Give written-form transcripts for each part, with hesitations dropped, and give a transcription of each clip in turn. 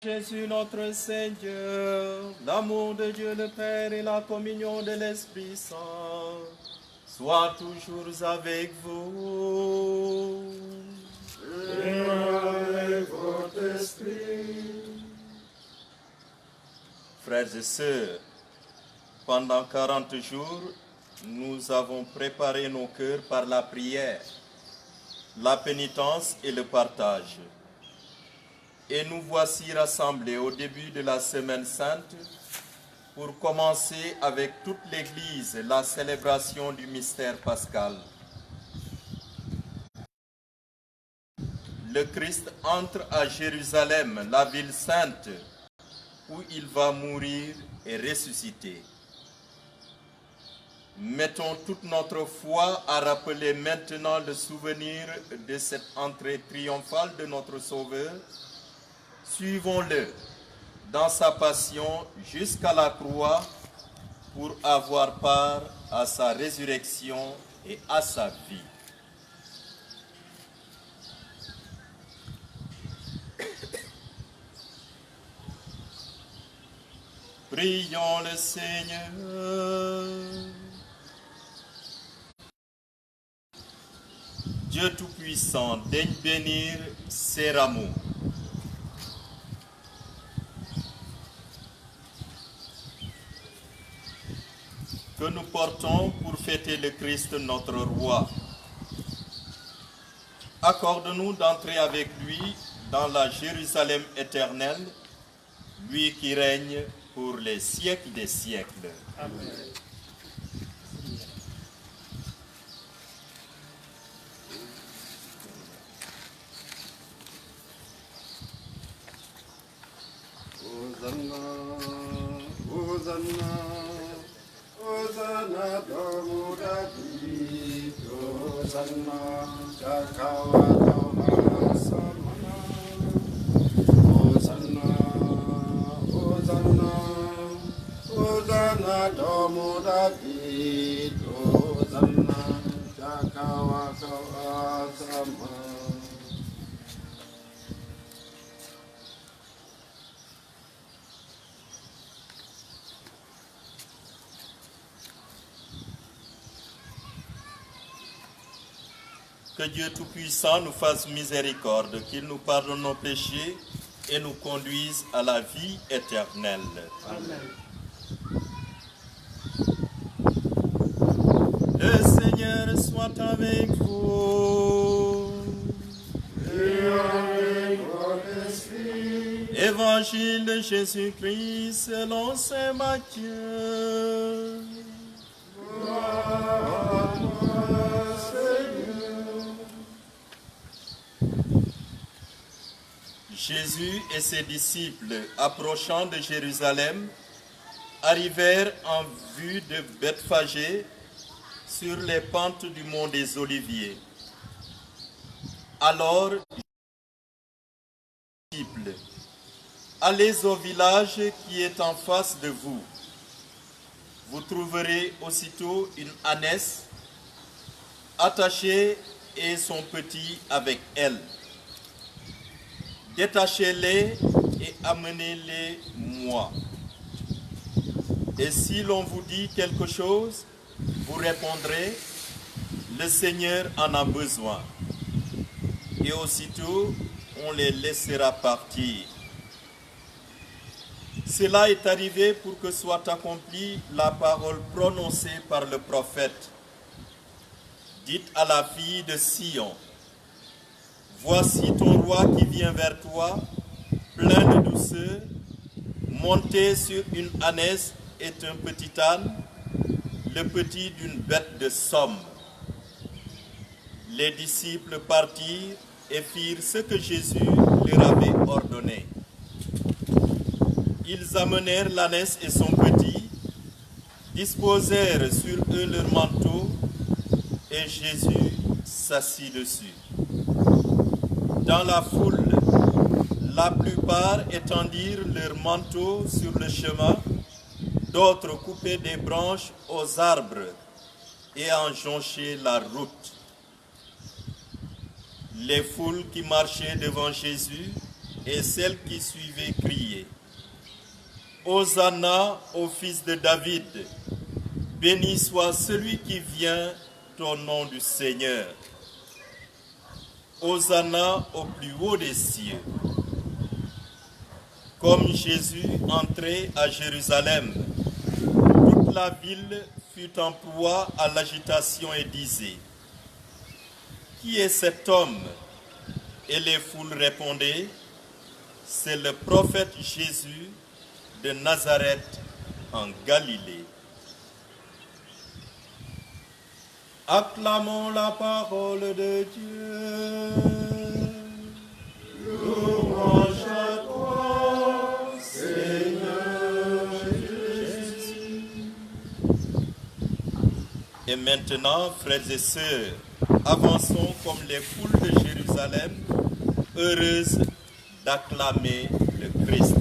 Jésus notre Seigneur, l'amour de Dieu le Père et la communion de l'Esprit Saint soient toujours avec vous. Et avec votre esprit. Frères et sœurs, pendant 40 jours, nous avons préparé nos cœurs par la prière, la pénitence et le partage. Et nous voici rassemblés au début de la Semaine Sainte pour commencer avec toute l'Église la célébration du mystère pascal. Le Christ entre à Jérusalem, la ville sainte, où il va mourir et ressusciter. Mettons toute notre foi à rappeler maintenant le souvenir de cette entrée triomphale de notre Sauveur. Suivons-le dans sa passion jusqu'à la croix pour avoir part à sa résurrection et à sa vie. Prions le Seigneur. Dieu Tout-Puissant, daigne bénir ces rameaux. Que nous portons pour fêter le Christ notre Roi. Accorde-nous d'entrer avec lui dans la Jérusalem éternelle, lui qui règne pour les siècles des siècles. Amen. Hosanna, Hosanna, Hosanna, Domu David, Hosanna, Chakawata Samana. Hosanna, Hosanna, Hosanna, Domu David, Hosanna, Chakawata Samana. Que Dieu Tout-Puissant nous fasse miséricorde, qu'il nous pardonne nos péchés et nous conduise à la vie éternelle. Amen. Le Seigneur soit avec vous. Et avec votre esprit. Évangile de Jésus-Christ selon saint Matthieu. Gloire à toi, Seigneur. Jésus et ses disciples, approchant de Jérusalem, arrivèrent en vue de Bethphagée sur les pentes du mont des Oliviers. Alors, disciples, allez au village qui est en face de vous. Vous trouverez aussitôt une ânesse attachée et son petit avec elle. Détachez-les et amenez-les moi. Et si l'on vous dit quelque chose, vous répondrez, le Seigneur en a besoin. Et aussitôt, on les laissera partir. Cela est arrivé pour que soit accomplie la parole prononcée par le prophète. Dites à la fille de Sion, voici ton roi qui vient vers toi, plein de douceur, monté sur une ânesse et un petit âne, le petit d'une bête de somme. Les disciples partirent et firent ce que Jésus leur avait ordonné. Ils amenèrent l'ânesse et son petit, disposèrent sur eux leurs manteaux, et Jésus s'assit dessus. Dans la foule, la plupart étendirent leurs manteaux sur le chemin, d'autres coupaient des branches aux arbres et en jonchaient la route. Les foules qui marchaient devant Jésus et celles qui suivaient criaient: Hosanna au fils de David, béni soit celui qui vient au nom du Seigneur. Hosanna au plus haut des cieux. Comme Jésus entrait à Jérusalem, toute la ville fut en proie à l'agitation et disait: Qui est cet homme? Et les foules répondaient: C'est le prophète Jésus de Nazareth en Galilée. Acclamons la parole de Dieu. Louange à toi, Seigneur Jésus. Et maintenant, frères et sœurs, avançons comme les foules de Jérusalem, heureuses d'acclamer le Christ.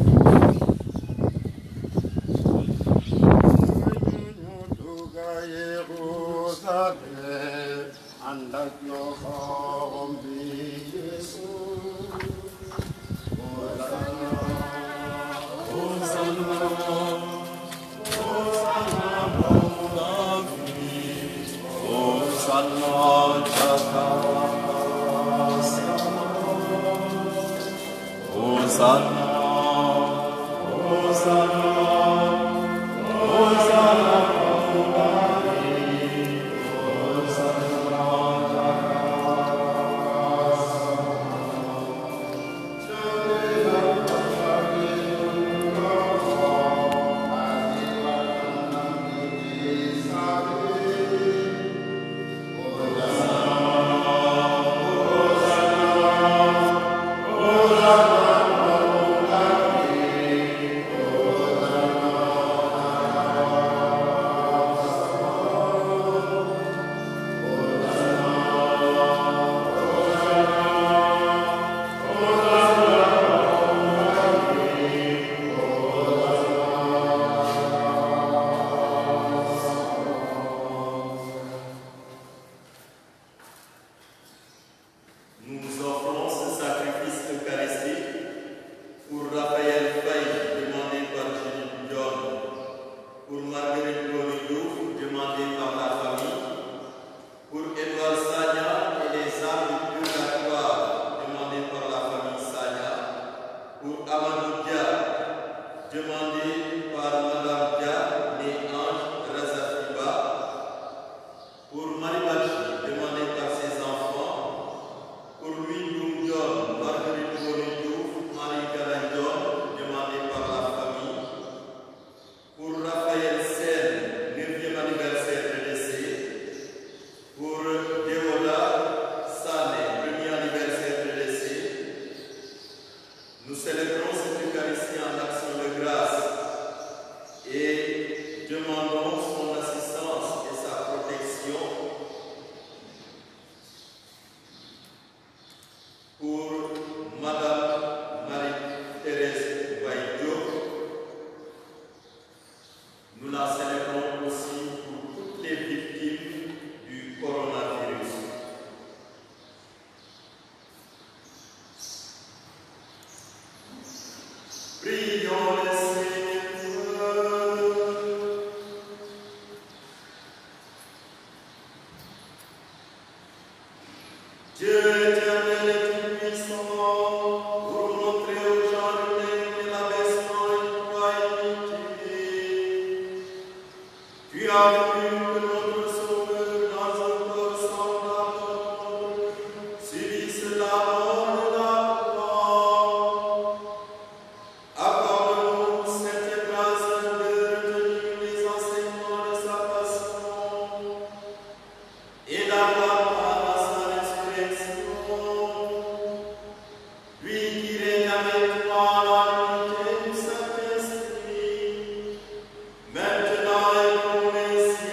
Maintenant et pour les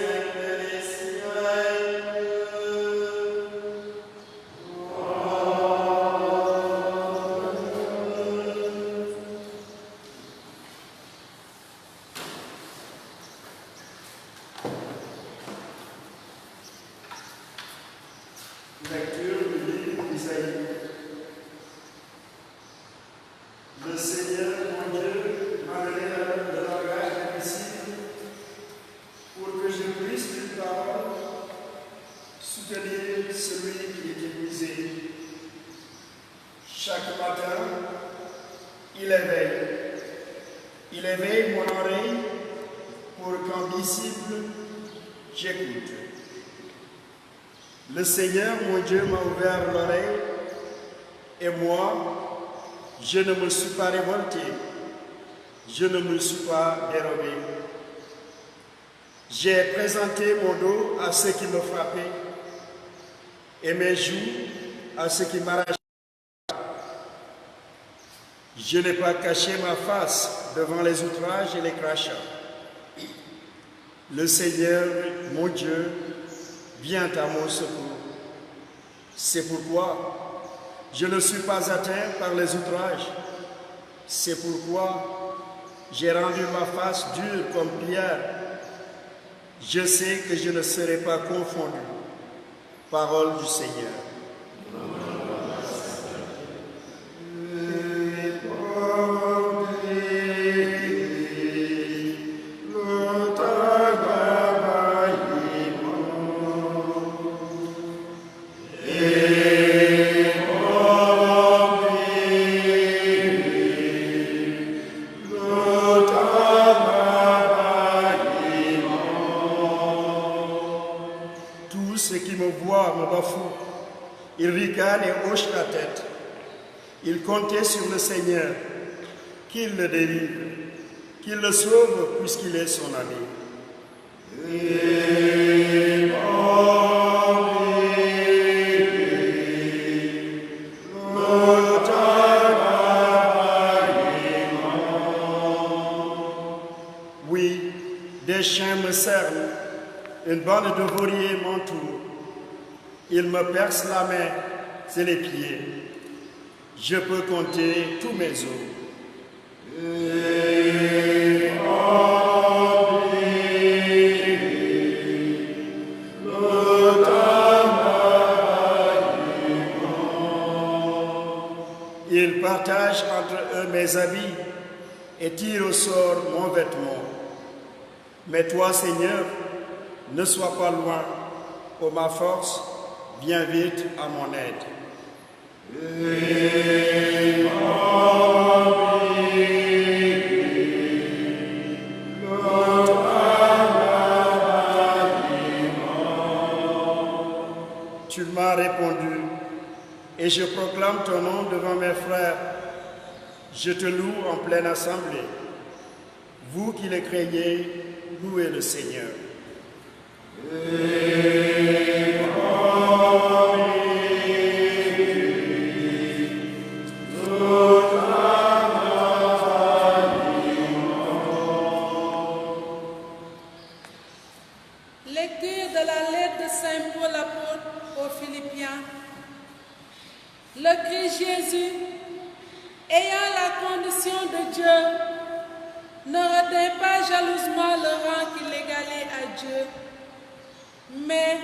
Il éveille mon oreille pour qu'en disciple, j'écoute. Le Seigneur, mon Dieu, m'a ouvert l'oreille et moi, je ne me suis pas révolté, je ne me suis pas dérobé. J'ai présenté mon dos à ceux qui me frappaient et mes joues à ceux qui m'arrachaient. Je n'ai pas caché ma face devant les outrages et les crachats. Le Seigneur, mon Dieu, vient à mon secours. C'est pourquoi je ne suis pas atteint par les outrages. C'est pourquoi j'ai rendu ma face dure comme pierre. Je sais que je ne serai pas confondu. Parole du Seigneur. Il rigole et hoche la tête. Il comptait sur le Seigneur, qu'il le délivre, qu'il le sauve puisqu'il est son ami. Oui, des chiens me cernent, une bande de vauliers m'entoure. Il me perce la main et les pieds. Je peux compter tous mes os. Ils partagent entre eux mes habits et tirent au sort mon vêtement. Mais toi, Seigneur, ne sois pas loin, ô ma force, viens vite à mon aide. Tu m'as répondu et je proclame ton nom devant mes frères. Je te loue en pleine assemblée. Vous qui le craignez, louez le Seigneur. Lecture de la lettre de Saint Paul apôtre aux Philippiens. Le Christ Jésus, ayant la condition de Dieu, ne retint pas jalousement le rang qui l'égalait à Dieu, mais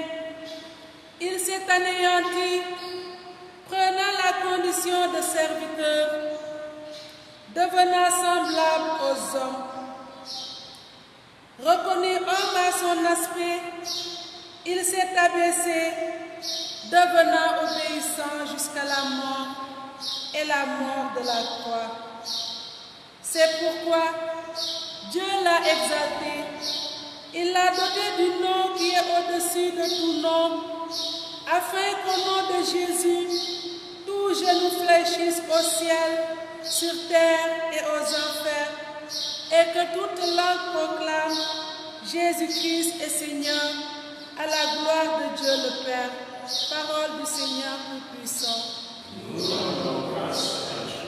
il s'est anéanti, prenant la condition de serviteur, devenant semblable aux hommes. Reconnu homme à son aspect, il s'est abaissé, devenant obéissant jusqu'à la mort et la mort de la croix. C'est pourquoi Dieu l'a exalté. Il l'a doté du nom qui est au-dessus de tout nom, afin qu'au nom de Jésus, tout genou fléchisse au ciel, sur terre et aux enfers, et que toute langue proclame Jésus-Christ est Seigneur, à la gloire de Dieu le Père. Parole du Seigneur Tout-Puissant. Nous rendons grâce à Dieu.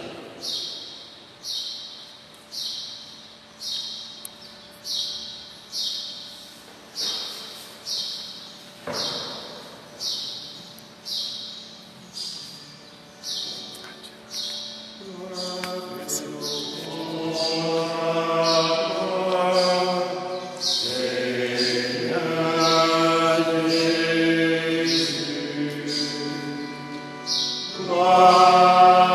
Gloire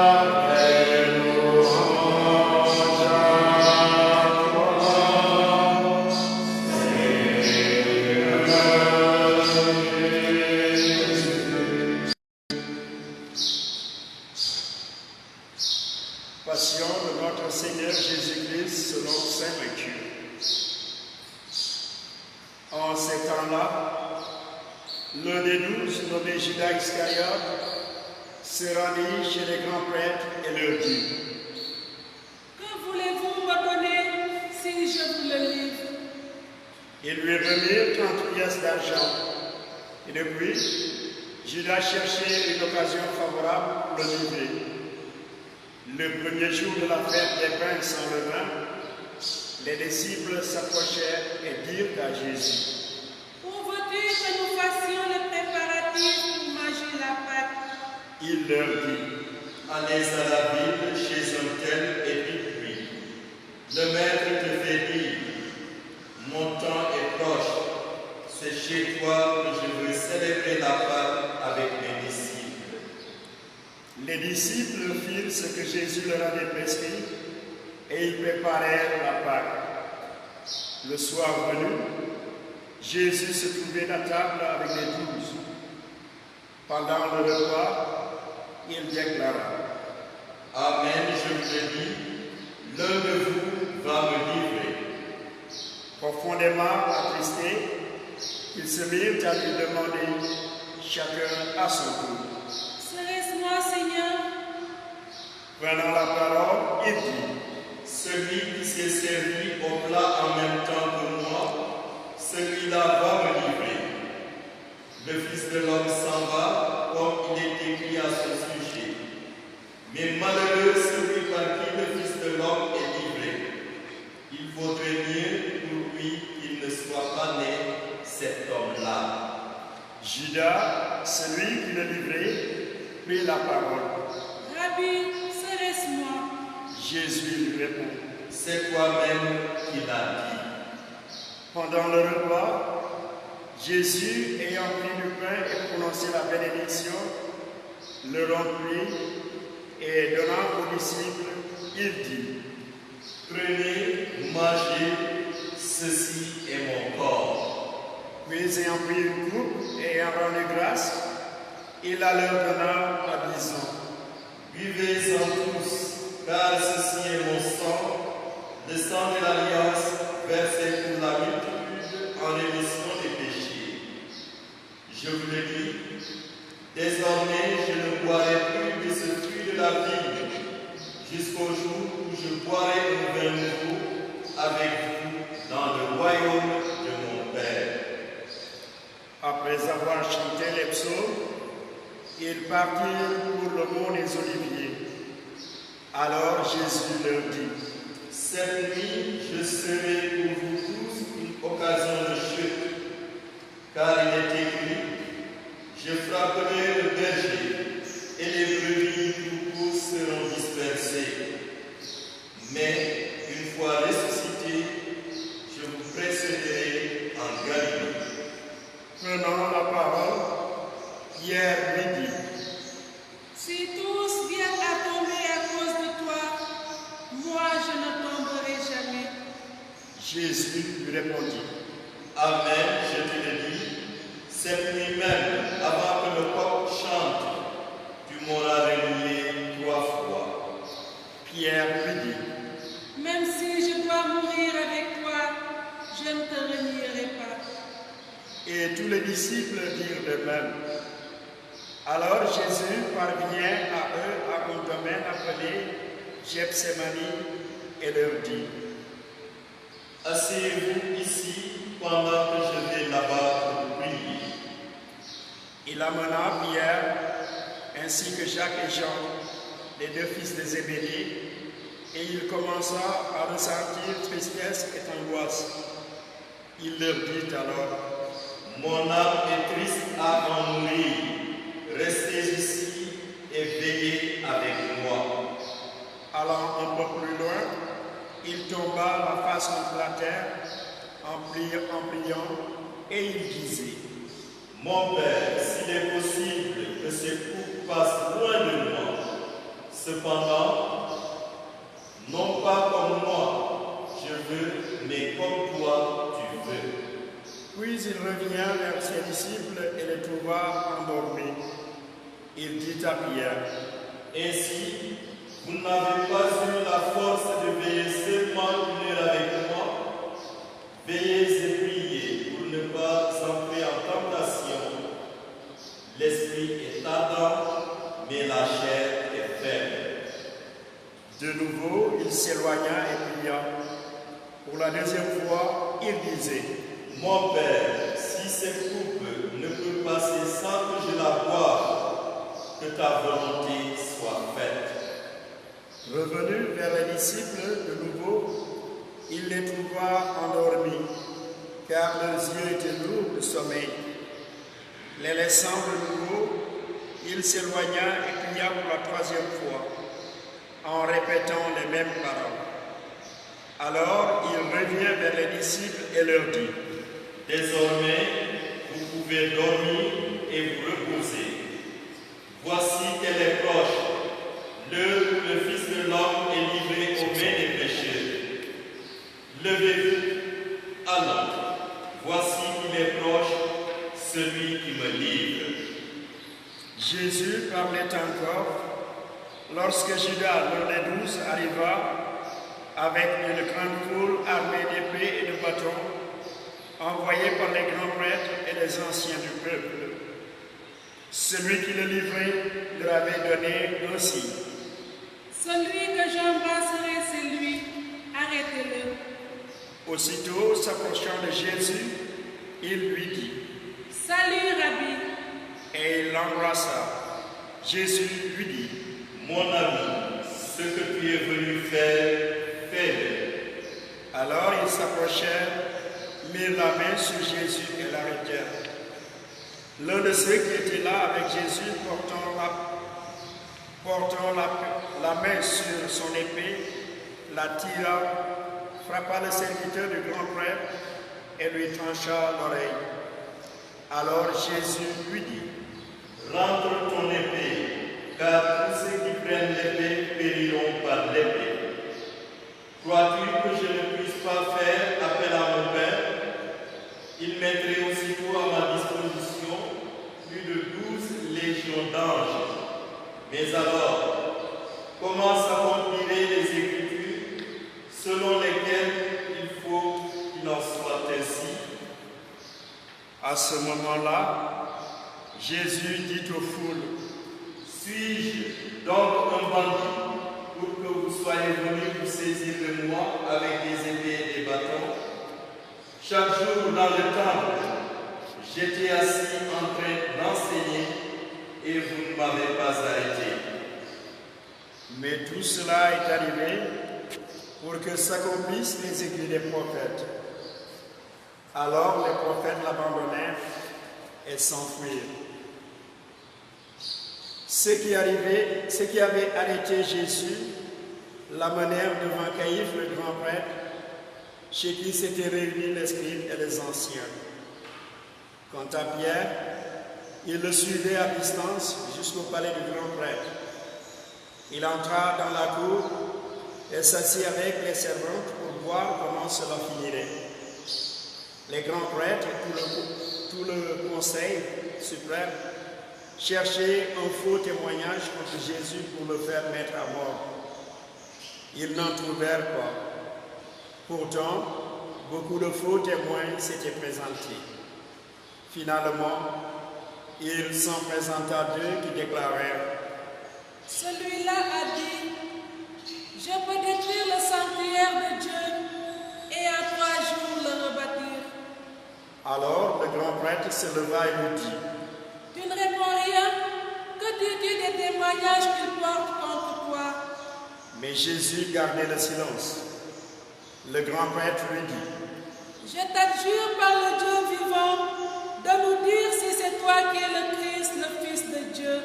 Seigneur Jésus-Christ selon saint Matthieu. En ces temps-là, l'un des 12, nommé Judas Iscariote, se rendit chez les grands prêtres et leur dit: Que voulez-vous me donner si je vous le livre? Ils lui remirent 30 pièces d'argent. Et depuis, Judas cherchait une occasion favorable pour le livrer. Le premier jour de la fête des pains sans levain, les disciples s'approchèrent et dirent à Jésus: Où veux-tu que nous fassions les préparatifs pour manger la Pâque? Il leur dit: Allez à la ville chez un tel et dites-lui: le maître te fait dire, mon temps est proche, c'est chez toi que je veux célébrer la Pâque avec mes disciples. Les disciples firent ce que Jésus leur avait prescrit et ils préparèrent la Pâque. Le soir venu, Jésus se trouvait à table avec les 12. Pendant le repas, il déclara: Amen, je vous le dis, l'un de vous va me livrer. Profondément attristés, ils se mirent à lui demander, chacun à son tour. Serait-ce moi, Seigneur? Prenant la parole, il dit: Celui qui s'est servi au plat en même temps que moi, celui-là va me livrer. Le Fils de l'homme s'en va, comme il est écrit à son sujet. Mais malheureux celui par qui le Fils de l'homme est livré. Il vaudrait mieux pour lui qu'il ne soit pas né, cet homme-là. Judas, celui qui le livrait, prit la parole. Rabbi, serait-ce moi? Jésus lui répond: C'est toi-même qui l'as dit. Pendant le repas, Jésus, ayant pris du pain et prononcé la bénédiction, le rompit et donnant aux disciples, il dit: Prenez, mangez, ceci est mon corps. Puis ayant pris une coupe et ayant rendu grâce, il la leur donna en disant: Buvez-en tous, car ceci est mon sang, le sang de l'alliance versé pour la multitude en rémission des péchés. Je vous le dis, désormais je ne boirai plus de ce fruit de la vigne, jusqu'au jour où je boirai un vin nouveau avec vous dans le royaume de mon Père. Après avoir chanté les psaumes, ils partirent pour le mont des Oliviers. Alors Jésus leur dit: Cette nuit, je serai pour vous tous une occasion de chute, car il est écrit: je frapperai le berger, et les brebis du troupeau seront dispersées. Mais une fois ressuscité, je vous précéderai en Galilée. Prenant la parole, Pierre lui dit: Si tous viennent à tomber à cause de toi, moi je ne tomberai jamais. Jésus lui répondit: Amen, je te le dis, cette nuit même, avant que le coq chante, tu m'auras renié 3 fois. Pierre lui dit: Même si je dois mourir avec toi, je ne te renierai pas. Et tous les disciples dirent de même. Alors Jésus parvient à eux à un domaine appelé Gethsémani et leur dit: Asseyez-vous ici pendant que je vais là-bas pour prier. Il amena Pierre ainsi que Jacques et Jean, les 2 fils de Zébédée, et il commença à ressentir tristesse et angoisse. Il leur dit alors: Mon âme est triste à en mourir. Restez ici et veillez avec moi. Allant un peu plus loin, il tomba la face contre la terre en priant, et il disait: Mon Père, s'il est possible que ces coups passent loin de moi, cependant, non pas comme moi, je veux, mais comme toi, tu veux. Puis il revient vers ses disciples et les trouva endormis. Il dit à Pierre: Ainsi, Vous n'avez pas eu la force de veiller seulement 1 heure avec moi. Veillez et priez pour ne pas entrer en tentation. L'esprit est ardent, mais la chair est faible. De nouveau, il s'éloigna et pria. Pour la deuxième fois, il disait, « Mon Père, si cette coupe ne peut passer sans que je la boive, que ta volonté soit faite. » Revenu vers les disciples de nouveau, il les trouva endormis, car leurs yeux étaient lourds de sommeil. Les laissant de nouveau, il s'éloigna et pria pour la troisième fois, en répétant les mêmes paroles. Alors il revient vers les disciples et leur dit, « Désormais, vous pouvez dormir et vous reposer. Voici qu'elle est proche, l'heure où le Fils de l'homme est livré aux mains des pécheurs. Levez-vous, allons, voici qu'il est proche, celui qui me livre. » Jésus parlait encore lorsque Judas, l'un des 12, arriva avec une grande foule armée d'épées et de bâtons, envoyés par les grands prêtres et les anciens du peuple. Celui qui le livrait leur avait donné un signe. Celui que j'embrasserai, c'est lui. Arrêtez-le. Aussitôt, s'approchant de Jésus, il lui dit, « Salut, Rabbi. » Et il l'embrassa. Jésus lui dit, « Mon ami, ce que tu es venu faire, fais-le. » Alors ils s'approchèrent, mirent la main sur Jésus et l'arrêtèrent. L'un de ceux qui étaient là avec Jésus, portant la main sur son épée, la tira, frappa le serviteur du grand prêtre et lui trancha l'oreille. Alors Jésus lui dit, « Rentre ton épée, car tous ceux qui prennent l'épée périront par l'épée. Crois-tu que je ne puisse pas faire appel à mon Père? Il mettrait aussitôt à ma disposition plus de 12 légions d'anges. Mais alors, comment s'accompliraient les Écritures selon lesquelles il faut qu'il en soit ainsi? » À ce moment-là, Jésus dit aux foules, « Suis-je donc un bandit pour que vous soyez venus vous saisir de moi avec des épées et des bâtons? Chaque jour dans le temple, j'étais assis en train d'enseigner et vous ne m'avez pas arrêté. » Mais tout cela est arrivé pour que s'accomplissent les écrits des prophètes. Alors les prophètes l'abandonnèrent et s'enfuirent. Ceux qui avaient arrêté Jésus l'amenèrent devant Caïphe, le grand prêtre, chez qui s'étaient réunis les scribes et les anciens. Quant à Pierre, il le suivait à distance jusqu'au palais du grand prêtre. Il entra dans la cour et s'assit avec les servantes pour voir comment cela finirait. Les grands prêtres et tout le conseil suprême cherchaient un faux témoignage contre Jésus pour le faire mettre à mort. Ils n'en trouvèrent pas. Pourtant, beaucoup de faux témoins s'étaient présentés. Finalement, il s'en présenta 2 qui déclarèrent, « Celui-là a dit, je peux détruire le sanctuaire de Dieu et en 3 jours le rebâtir. » Alors le grand prêtre se leva et lui dit, « Tu ne réponds rien? Que dis-tu des témoignages qu'il porte contre toi? » Mais Jésus gardait le silence. Le grand prêtre lui dit, « Je t'adjure par le Dieu vivant de nous dire si c'est toi qui es le Christ, le Fils de Dieu. »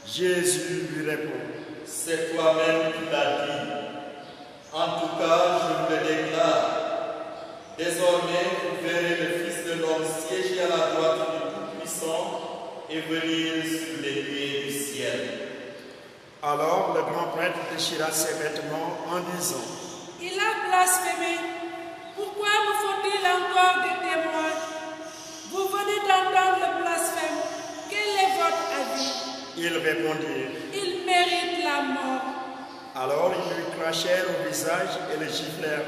Jésus lui répond, « C'est toi-même qui l'as dit. En tout cas, je vous le déclare. Désormais, vous verrez le Fils de l'homme siéger à la droite du Tout-Puissant et venir sur les nuées du ciel. » Alors le grand prêtre déchira ses vêtements en disant, « Il a blasphémé. Pourquoi me faut-il encore des témoins? Vous venez d'entendre le blasphème. Quel est votre avis? » Ils répondirent, « Il mérite la mort. » Alors ils lui crachèrent au visage et le giflèrent.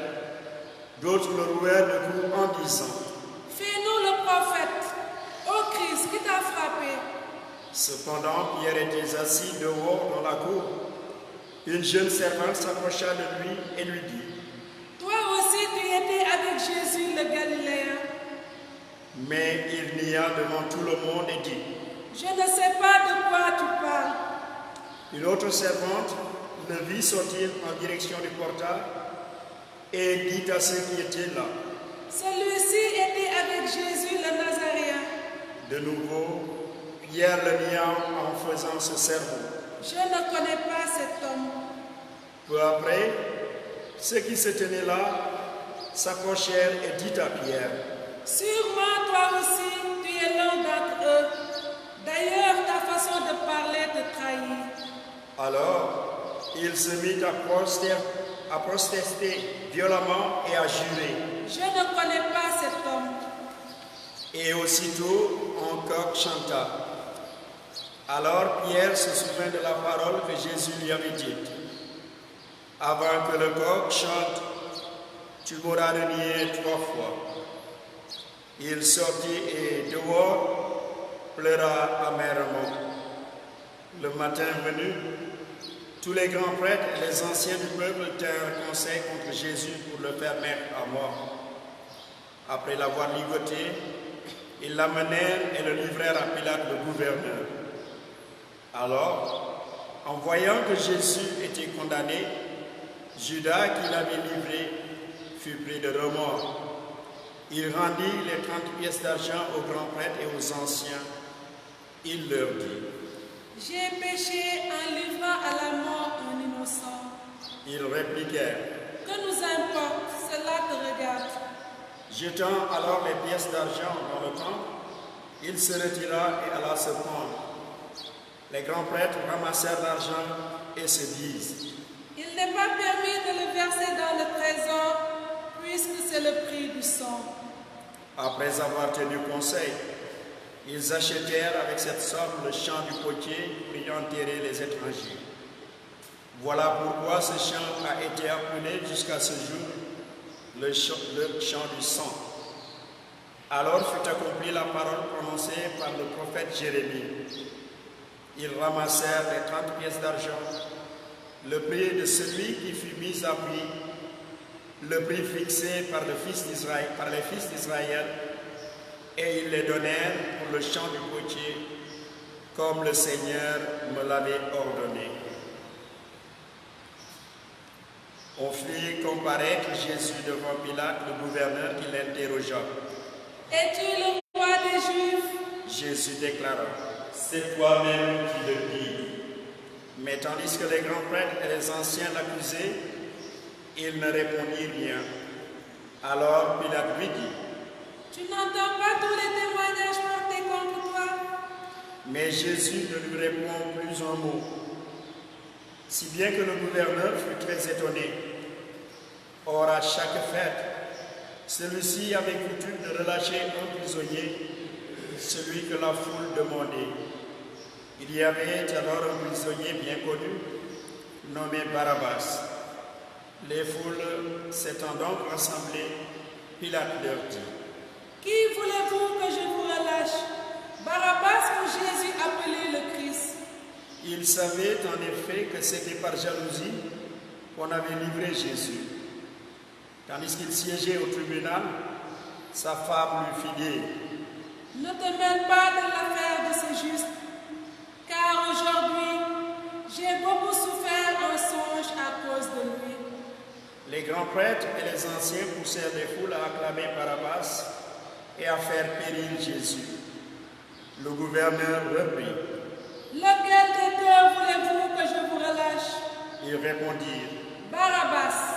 D'autres le rouèrent de coups en disant: Fais-nous le prophète. Ô Christ, qui t'a frappé? Cependant, Pierre était assis dehors dans la cour. Une jeune servante s'approcha de lui et lui dit: Toi aussi, tu étais avec Jésus le Galiléen. Mais il nia devant tout le monde et dit: Je ne sais pas de quoi tu parles. Une autre servante le vit sortir en direction du portail et dit à ceux qui étaient là: Celui-ci était avec Jésus le Nazaréen. De nouveau, Pierre le nia en faisant ce sermon. Je ne connais pas cet homme. Peu après, ceux qui se tenaient là s'approchèrent et dit à Pierre: Sûrement toi aussi, tu es l'un d'entre eux. D'ailleurs, ta façon de parler te trahit. Alors, il se mit à protester violemment et à jurer. Je ne connais pas cet homme. Et aussitôt, un coq chanta. Alors Pierre se souvint de la parole que Jésus lui avait dite: Avant que le coq chante, tu m'auras renié 3 fois. Il sortit et dehors pleura amèrement. Le matin venu, tous les grands prêtres et les anciens du peuple tinrent conseil contre Jésus pour le faire mettre à mort. Après l'avoir ligoté, ils l'amenèrent et le livrèrent à Pilate le gouverneur. Alors, en voyant que Jésus était condamné, Judas qui l'avait livré fut pris de remords. Il rendit les 30 pièces d'argent aux grands prêtres et aux anciens. Il leur dit: J'ai péché en livrant à la mort un innocent. Ils répliquèrent: Que nous importe, cela te regarde. Jetant alors les pièces d'argent dans le temple, il se retira et alla se pendre. Les grands prêtres ramassèrent l'argent et se disent: Il n'est pas permis de le verser dans le trésor, puisque c'est le prix du sang. Après avoir tenu conseil, ils achetèrent avec cette somme le champ du potier pour y enterrer les étrangers. Voilà pourquoi ce champ a été appelé jusqu'à ce jour le champ du sang. Alors fut accomplie la parole prononcée par le prophète Jérémie. Ils ramassèrent les 30 pièces d'argent, le prix de celui qui fut mis à prix, le prix fixé par les fils d'Israël, et ils les donnèrent pour le champ du potier, comme le Seigneur me l'avait ordonné. On fit comparaître Jésus devant Pilate, le gouverneur, qui l'interrogea. Es-tu le roi des Juifs? Jésus déclara: C'est toi-même qui le dis. Mais tandis que les grands prêtres et les anciens l'accusaient, il ne répondit rien. Alors Pilate lui dit: Tu n'entends pas tous les témoignages portés contre toi? Mais Jésus ne lui répond plus un mot, si bien que le gouverneur fut très étonné. Or, à chaque fête, celui-ci avait coutume de relâcher un prisonnier, celui que la foule demandait. Il y avait alors un prisonnier bien connu, nommé Barabbas. Les foules s'étant donc rassemblées, Pilate leur dit: Qui voulez-vous que je vous relâche? Barabbas ou Jésus appelé le Christ? Il savait en effet que c'était par jalousie qu'on avait livré Jésus. Tandis qu'il siégeait au tribunal, sa femme lui fit dire: Ne te mêle pas de l'affaire de ce juste, car aujourd'hui, j'ai beaucoup souffert un songe à cause de lui. Les grands prêtres et les anciens poussèrent les foules à acclamer Barabbas et à faire périr Jésus. Le gouverneur reprit: Lequel des deux voulez-vous que je vous relâche? Ils répondirent: Barabbas.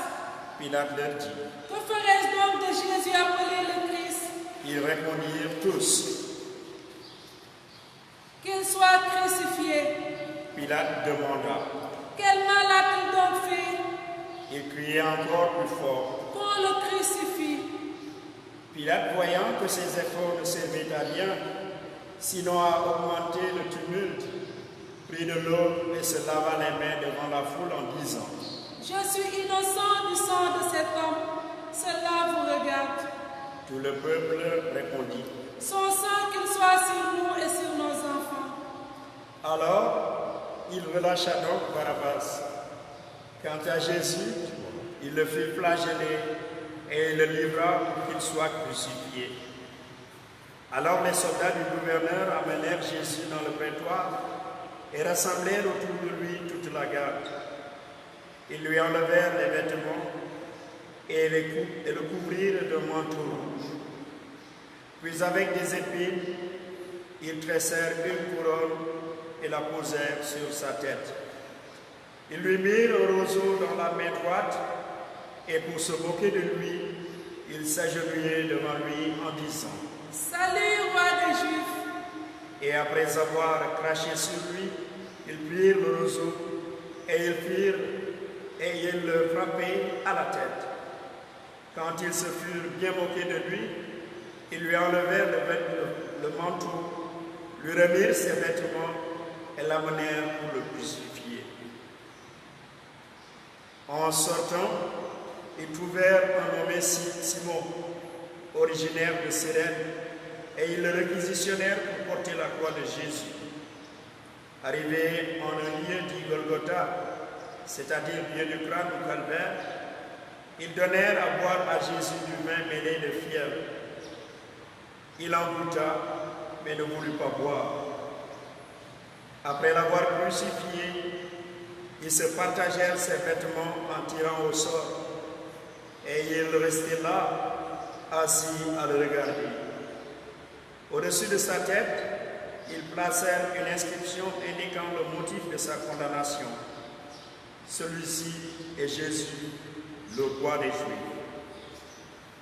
Pilate leur dit: Que ferais-je donc de Jésus appelé le Christ? Ils répondirent tous: Qu'il soit crucifié. Pilate demanda. Quel mal a-t-il donc fait? Il criait encore plus fort. Qu'on le crucifie. Pilate, voyant que ses efforts ne servaient à rien, sinon à augmenter le tumulte, prit de l'eau et se lava les mains devant la foule en disant, Je suis innocent du sang de cet homme. Cela vous regarde. tout le peuple répondit. Son sang qu'il soit sur nous et sur nos enfants. Alors, il relâcha donc Barabbas. Quant à Jésus, il le fit flageller et il le livra pour qu'il soit crucifié. Alors les soldats du gouverneur amenèrent Jésus dans le prétoire et rassemblèrent autour de lui toute la garde. Ils lui enlevèrent les vêtements et le couvrirent de manteau rouge. Puis avec des épines, ils tressèrent une couronne et la posèrent sur sa tête. Ils lui mirent un roseau dans la main droite et pour se moquer de lui, ils s'agenouillaient devant lui en disant, Salut, roi des Juifs. et après avoir craché sur lui, ils prirent le roseau et ils le frappaient à la tête. Quand ils se furent bien moqués de lui, ils lui enlevèrent le manteau, lui remirent ses vêtements et l'amenèrent pour le crucifier. En sortant, ils trouvèrent un nommé Simon, originaire de Cyrène, et ils le réquisitionnèrent pour porter la croix de Jésus. Arrivé en un lieu dit Golgotha, c'est-à-dire lieu du crâne ou calvaire, ils donnèrent à boire à Jésus du vin mêlé de fièvre. Il en goûta, mais ne voulut pas boire. Après l'avoir crucifié, ils se partagèrent ses vêtements en tirant au sort, et ils restaient là, assis à le regarder. Au-dessus de sa tête, ils placèrent une inscription indiquant le motif de sa condamnation. Celui-ci est Jésus, le roi des Juifs.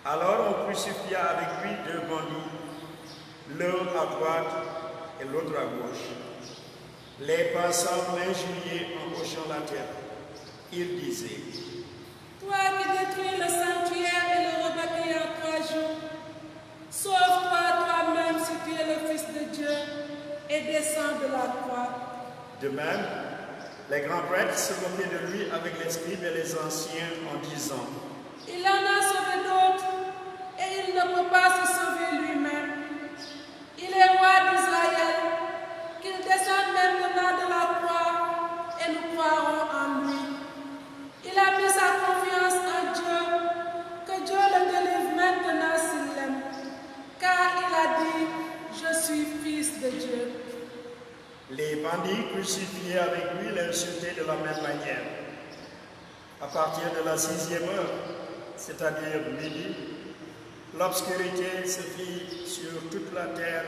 Alors on crucifia avec lui deux bandits, l'un à droite et l'autre à gauche. Les passants l'injuriaient en hochant la tête. Ils disaient, Toi qui détruis le sanctuaire et le rebâtis en 3 jours, sauve-toi toi-même si tu es le Fils de Dieu et descends de la croix. de même, les grands prêtres se moquaient de lui avec les scribes et les anciens en disant, Il en a sauvé d'autres et il ne peut pas se sauver lui-même. Il est roi d'Israël, qu'il descende maintenant de la croix et nous croirons en lui. Il a mis sa confiance en Dieu, que Dieu le délivre maintenant s'il l'aime, car il a dit, je suis fils de Dieu. Les bandits crucifiés avec lui l'insultaient de la même manière. À partir de la 6e heure, c'est-à-dire midi, l'obscurité se fit sur toute la terre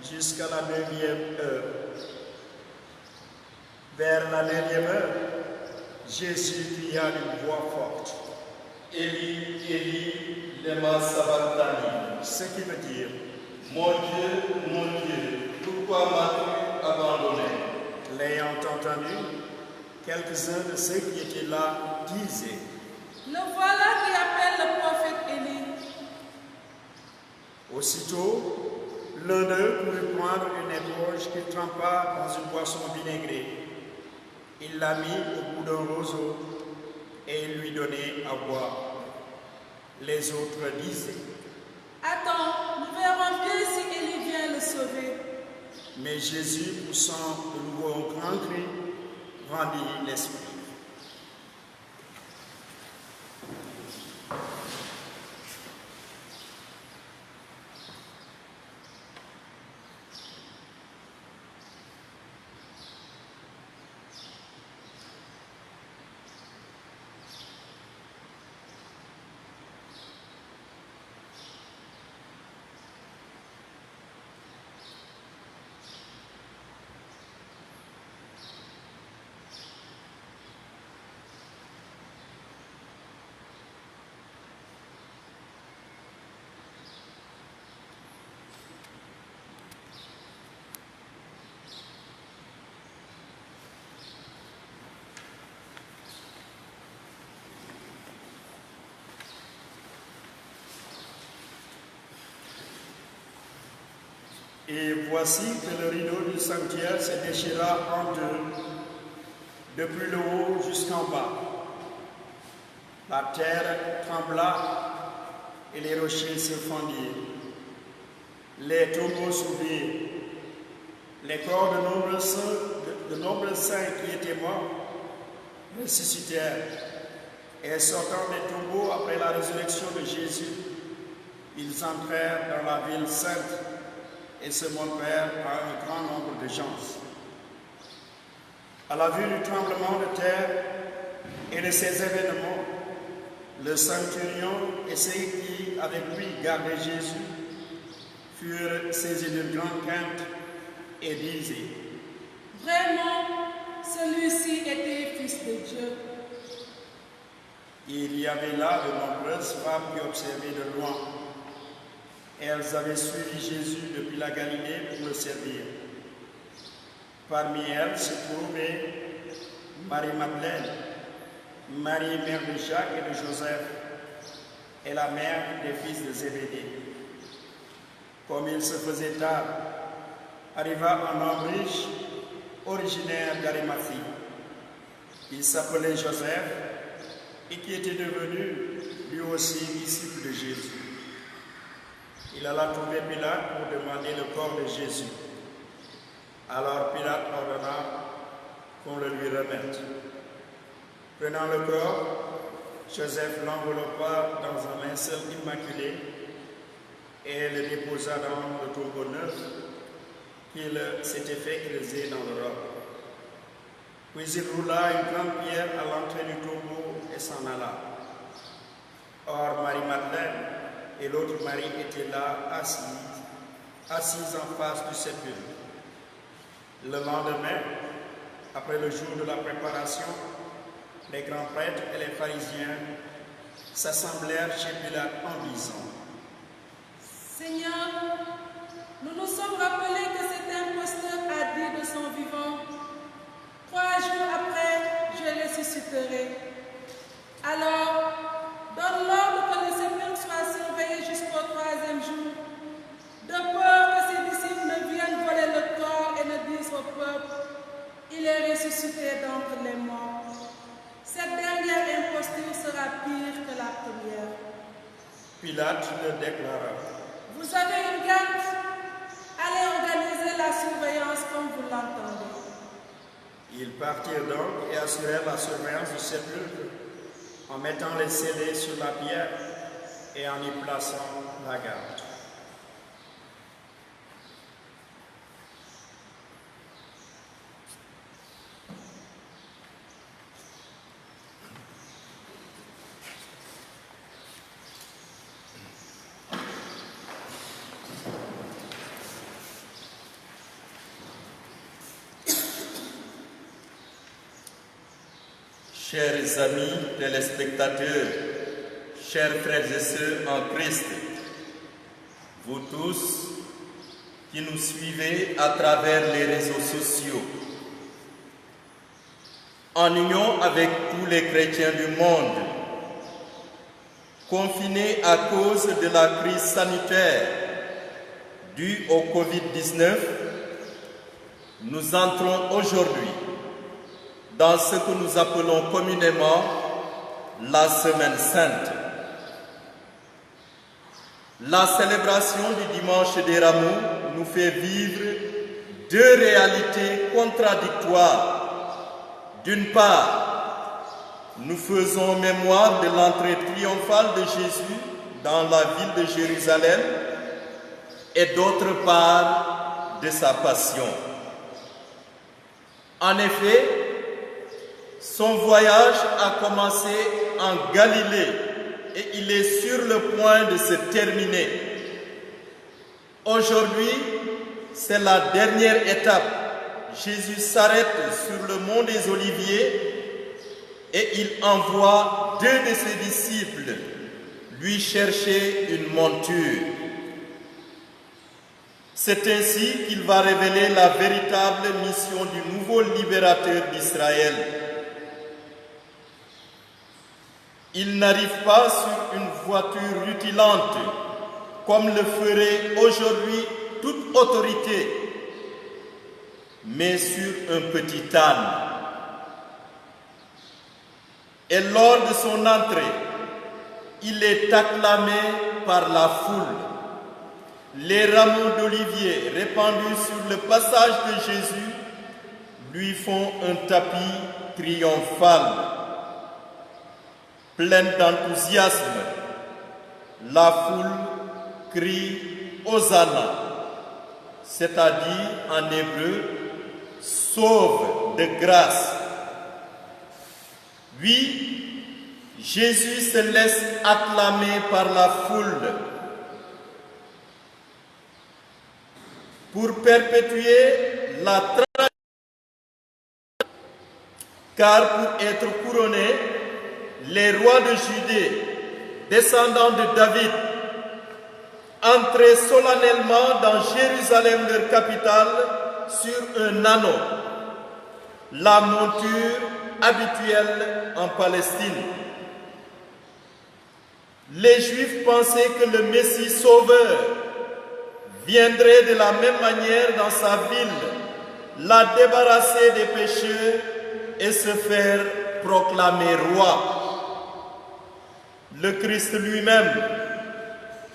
jusqu'à la 9e heure. Vers la 9e heure, Jésus cria d'une voix forte, Élie, Élie, lema sabachthani. ce qui veut dire, Mon Dieu, pourquoi m'as-tu abandonné? l'ayant entendu, quelques-uns de ceux qui étaient là disaient, Le voilà qui appelle le prophète Élie. aussitôt, l'un d'eux courut prendre une éponge qu'il trempa dans une boisson vinaigrée. Il la mit au bout d'un roseau et il lui donnait à boire. Les autres disaient, Attends, nous verrons bien si Élie vient le sauver. mais Jésus, poussant de nouveau un grand cri, rendit l'esprit. Et voici que le rideau du sanctuaire se déchira en deux, depuis le haut jusqu'en bas. La terre trembla et les rochers se fendirent. Les tombeaux s'ouvrirent. Les corps de nombreux saints qui étaient morts ressuscitèrent. Et sortant des tombeaux après la résurrection de Jésus, ils entrèrent dans la ville sainte et se montrèrent à un grand nombre de gens. À la vue du tremblement de terre et de ces événements, le centurion et ceux qui, avec lui, gardaient Jésus, furent saisis d'une grande crainte et disaient: Vraiment, celui-ci était fils de Dieu. Il y avait là de nombreuses femmes qui observaient de loin. Elles avaient suivi Jésus depuis la Galilée pour le servir. Parmi elles se trouvaient Marie-Madeleine, Marie, mère de Jacques et de Joseph, et la mère des fils de Zébédée. Comme il se faisait tard, arriva un homme riche, originaire d'Arimathie. Il s'appelait Joseph et qui était devenu lui aussi disciple de Jésus. Il alla trouver Pilate pour demander le corps de Jésus. Alors Pilate ordonna qu'on le lui remette. Prenant le corps, Joseph l'enveloppa dans un linceul immaculé et le déposa dans le tombeau neuf qu'il s'était fait creuser dans le roc. Puis il roula une grande pierre à l'entrée du tombeau et s'en alla. Or Marie-Madeleine et l'autre Marie étaient là, assises en face du sépulcre. Le lendemain, après le jour de la préparation, les grands prêtres et les pharisiens s'assemblèrent chez Pilate en disant: Seigneur, nous nous sommes rappelés que cet imposteur a dit de son vivant: 3 jours après, je ressusciterai. Alors, donne l'ordre que le sépulcre soit surveillé jusqu'au 3e jour, de peur que ses disciples ne viennent voler le corps et ne disent au peuple: il est ressuscité d'entre les morts. Cette dernière imposture sera pire que la première. Pilate leur déclara: Vous avez une garde, allez organiser la surveillance comme vous l'entendez. Ils partirent donc et assurèrent la surveillance du sépulcre en mettant les scellés sur la pierre et en y plaçant la garde. Chers amis téléspectateurs, chers frères et sœurs en Christ, vous tous qui nous suivez à travers les réseaux sociaux, en union avec tous les chrétiens du monde, confinés à cause de la crise sanitaire due au Covid-19, nous entrons aujourd'hui dans ce que nous appelons communément la Semaine Sainte. La célébration du dimanche des Rameaux nous fait vivre 2 réalités contradictoires. D'une part, nous faisons mémoire de l'entrée triomphale de Jésus dans la ville de Jérusalem et d'autre part, de sa passion. En effet, son voyage a commencé en Galilée et il est sur le point de se terminer. Aujourd'hui, c'est la dernière étape. Jésus s'arrête sur le mont des Oliviers et il envoie 2 de ses disciples lui chercher une monture. C'est ainsi qu'il va révéler la véritable mission du nouveau libérateur d'Israël. Il n'arrive pas sur une voiture rutilante comme le feraient aujourd'hui toute autorité, mais sur un petit âne. Et lors de son entrée, il est acclamé par la foule. Les rameaux d'olivier répandus sur le passage de Jésus lui font un tapis triomphal. Pleine d'enthousiasme, la foule crie Hosanna, c'est-à-dire en hébreu, sauve de grâce. Oui, Jésus se laisse acclamer par la foule pour perpétuer la tradition, car pour être couronnés, les rois de Judée, descendants de David, entraient solennellement dans Jérusalem, leur capitale, sur un âneau, la monture habituelle en Palestine. Les Juifs pensaient que le Messie sauveur viendrait de la même manière dans sa ville, la débarrasser des pécheurs et se faire proclamer roi. Le Christ lui-même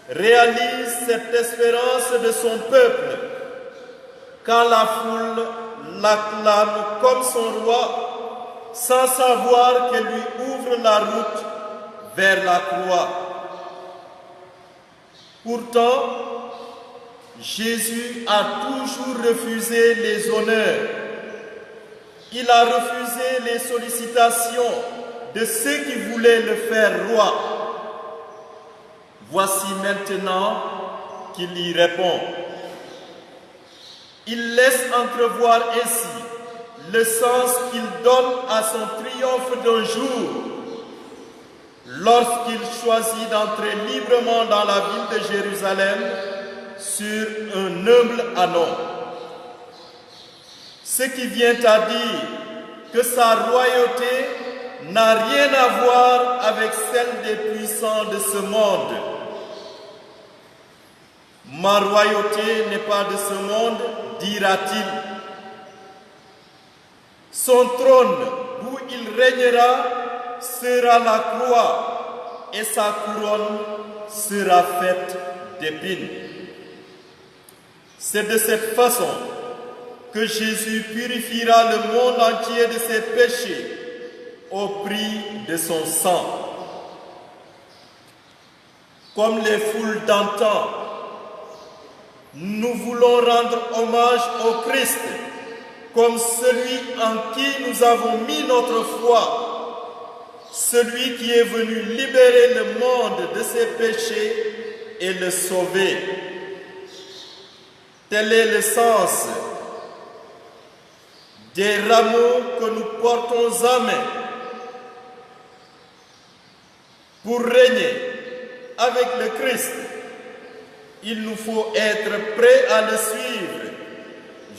réalise cette espérance de son peuple quand la foule l'acclame comme son roi sans savoir qu'elle lui ouvre la route vers la croix. Pourtant, Jésus a toujours refusé les honneurs. Il a refusé les sollicitations de ceux qui voulaient le faire roi. Voici maintenant qu'il y répond. Il laisse entrevoir ainsi le sens qu'il donne à son triomphe d'un jour, lorsqu'il choisit d'entrer librement dans la ville de Jérusalem sur un humble âneau. Ce qui vient à dire que sa royauté n'a rien à voir avec celle des puissants de ce monde. Ma royauté n'est pas de ce monde, dira-t-il. Son trône, où il régnera, sera la croix et sa couronne sera faite d'épines. C'est de cette façon que Jésus purifiera le monde entier de ses péchés au prix de son sang. Comme les foules d'antan, nous voulons rendre hommage au Christ comme celui en qui nous avons mis notre foi, celui qui est venu libérer le monde de ses péchés et le sauver. Tel est le sens des rameaux que nous portons à main pour régner avec le Christ. Il nous faut être prêts à le suivre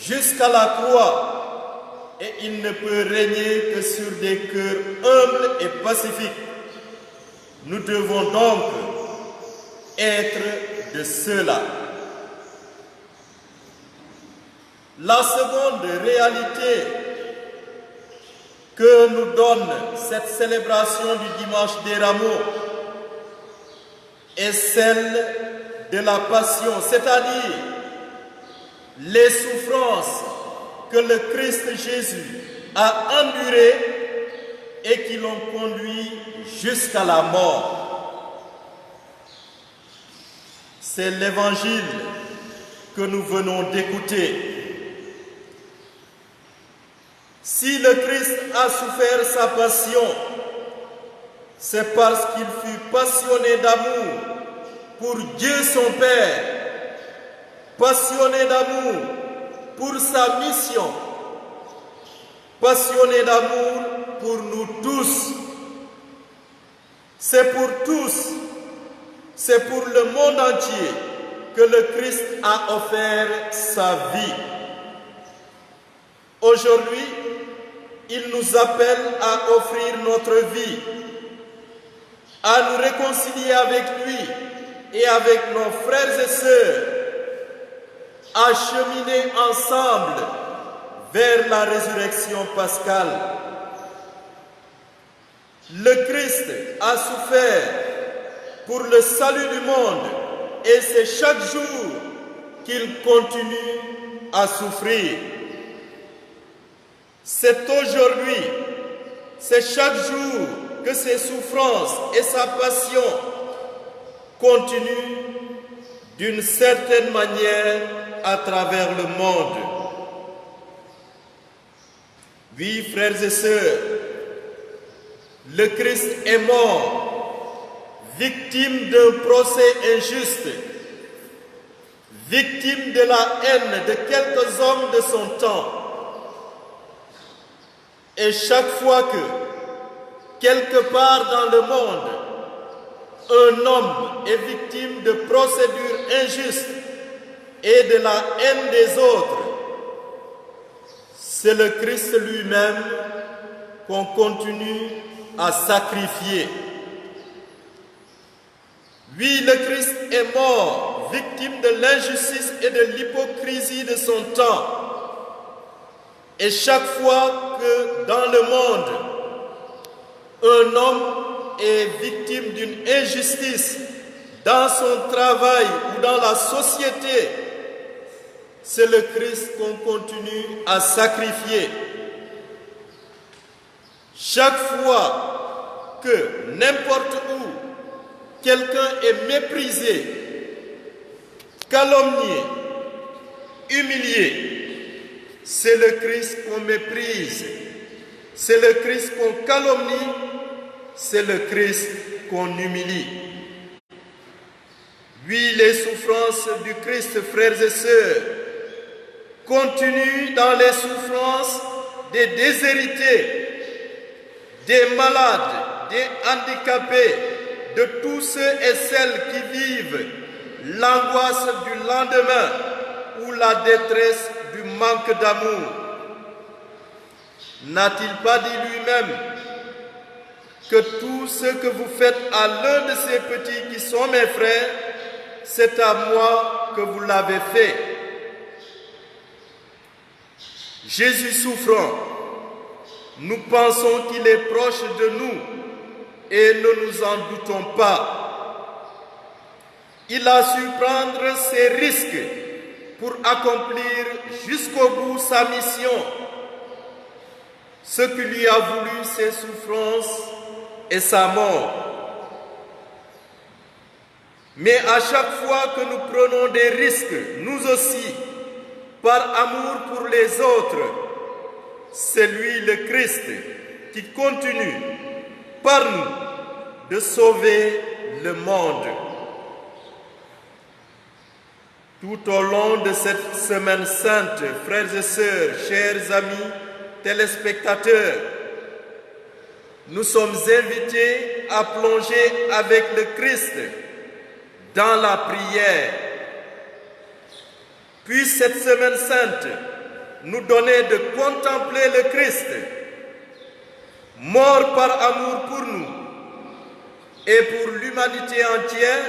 jusqu'à la croix, et il ne peut régner que sur des cœurs humbles et pacifiques. Nous devons donc être de ceux-là. La seconde réalité que nous donne cette célébration du dimanche des rameaux est celle de la passion, c'est-à-dire les souffrances que le Christ Jésus a endurées et qui l'ont conduit jusqu'à la mort. C'est l'évangile que nous venons d'écouter. Si le Christ a souffert sa passion, c'est parce qu'il fut passionné d'amour pour Dieu son Père, passionné d'amour pour sa mission, passionné d'amour pour nous tous. C'est pour tous, c'est pour le monde entier que le Christ a offert sa vie. Aujourd'hui, il nous appelle à offrir notre vie, à nous réconcilier avec lui et avec nos frères et sœurs, à cheminer ensemble vers la résurrection pascale. Le Christ a souffert pour le salut du monde et c'est chaque jour qu'il continue à souffrir. C'est aujourd'hui, c'est chaque jour que ses souffrances et sa passion continuent d'une certaine manière à travers le monde. Oui, frères et sœurs, le Christ est mort, victime d'un procès injuste, victime de la haine de quelques hommes de son temps. Et chaque fois que, quelque part dans le monde, un homme est victime de procédures injustes et de la haine des autres, c'est le Christ lui-même qu'on continue à sacrifier. Oui, le Christ est mort, victime de l'injustice et de l'hypocrisie de son temps. Et chaque fois que dans le monde, un homme est victime d'une injustice dans son travail ou dans la société, c'est le Christ qu'on continue à sacrifier. Chaque fois que n'importe où quelqu'un est méprisé, calomnié, humilié, c'est le Christ qu'on méprise, c'est le Christ qu'on calomnie, c'est le Christ qu'on humilie. Oui, les souffrances du Christ, frères et sœurs, continuent dans les souffrances des déshérités, des malades, des handicapés, de tous ceux et celles qui vivent l'angoisse du lendemain ou la détresse du manque d'amour. N'a-t-il pas dit lui-même que tout ce que vous faites à l'un de ces petits qui sont mes frères, c'est à moi que vous l'avez fait? Jésus souffrant, nous pensons qu'il est proche de nous et ne nous en doutons pas. Il a su prendre ses risques pour accomplir jusqu'au bout sa mission. Ce que lui a voulu, ses souffrances et sa mort. Mais à chaque fois que nous prenons des risques, nous aussi, par amour pour les autres, c'est lui, le Christ, qui continue par nous de sauver le monde. Tout au long de cette semaine sainte, frères et sœurs, chers amis, téléspectateurs, nous sommes invités à plonger avec le Christ dans la prière. Puis cette semaine sainte nous donner de contempler le Christ, mort par amour pour nous et pour l'humanité entière,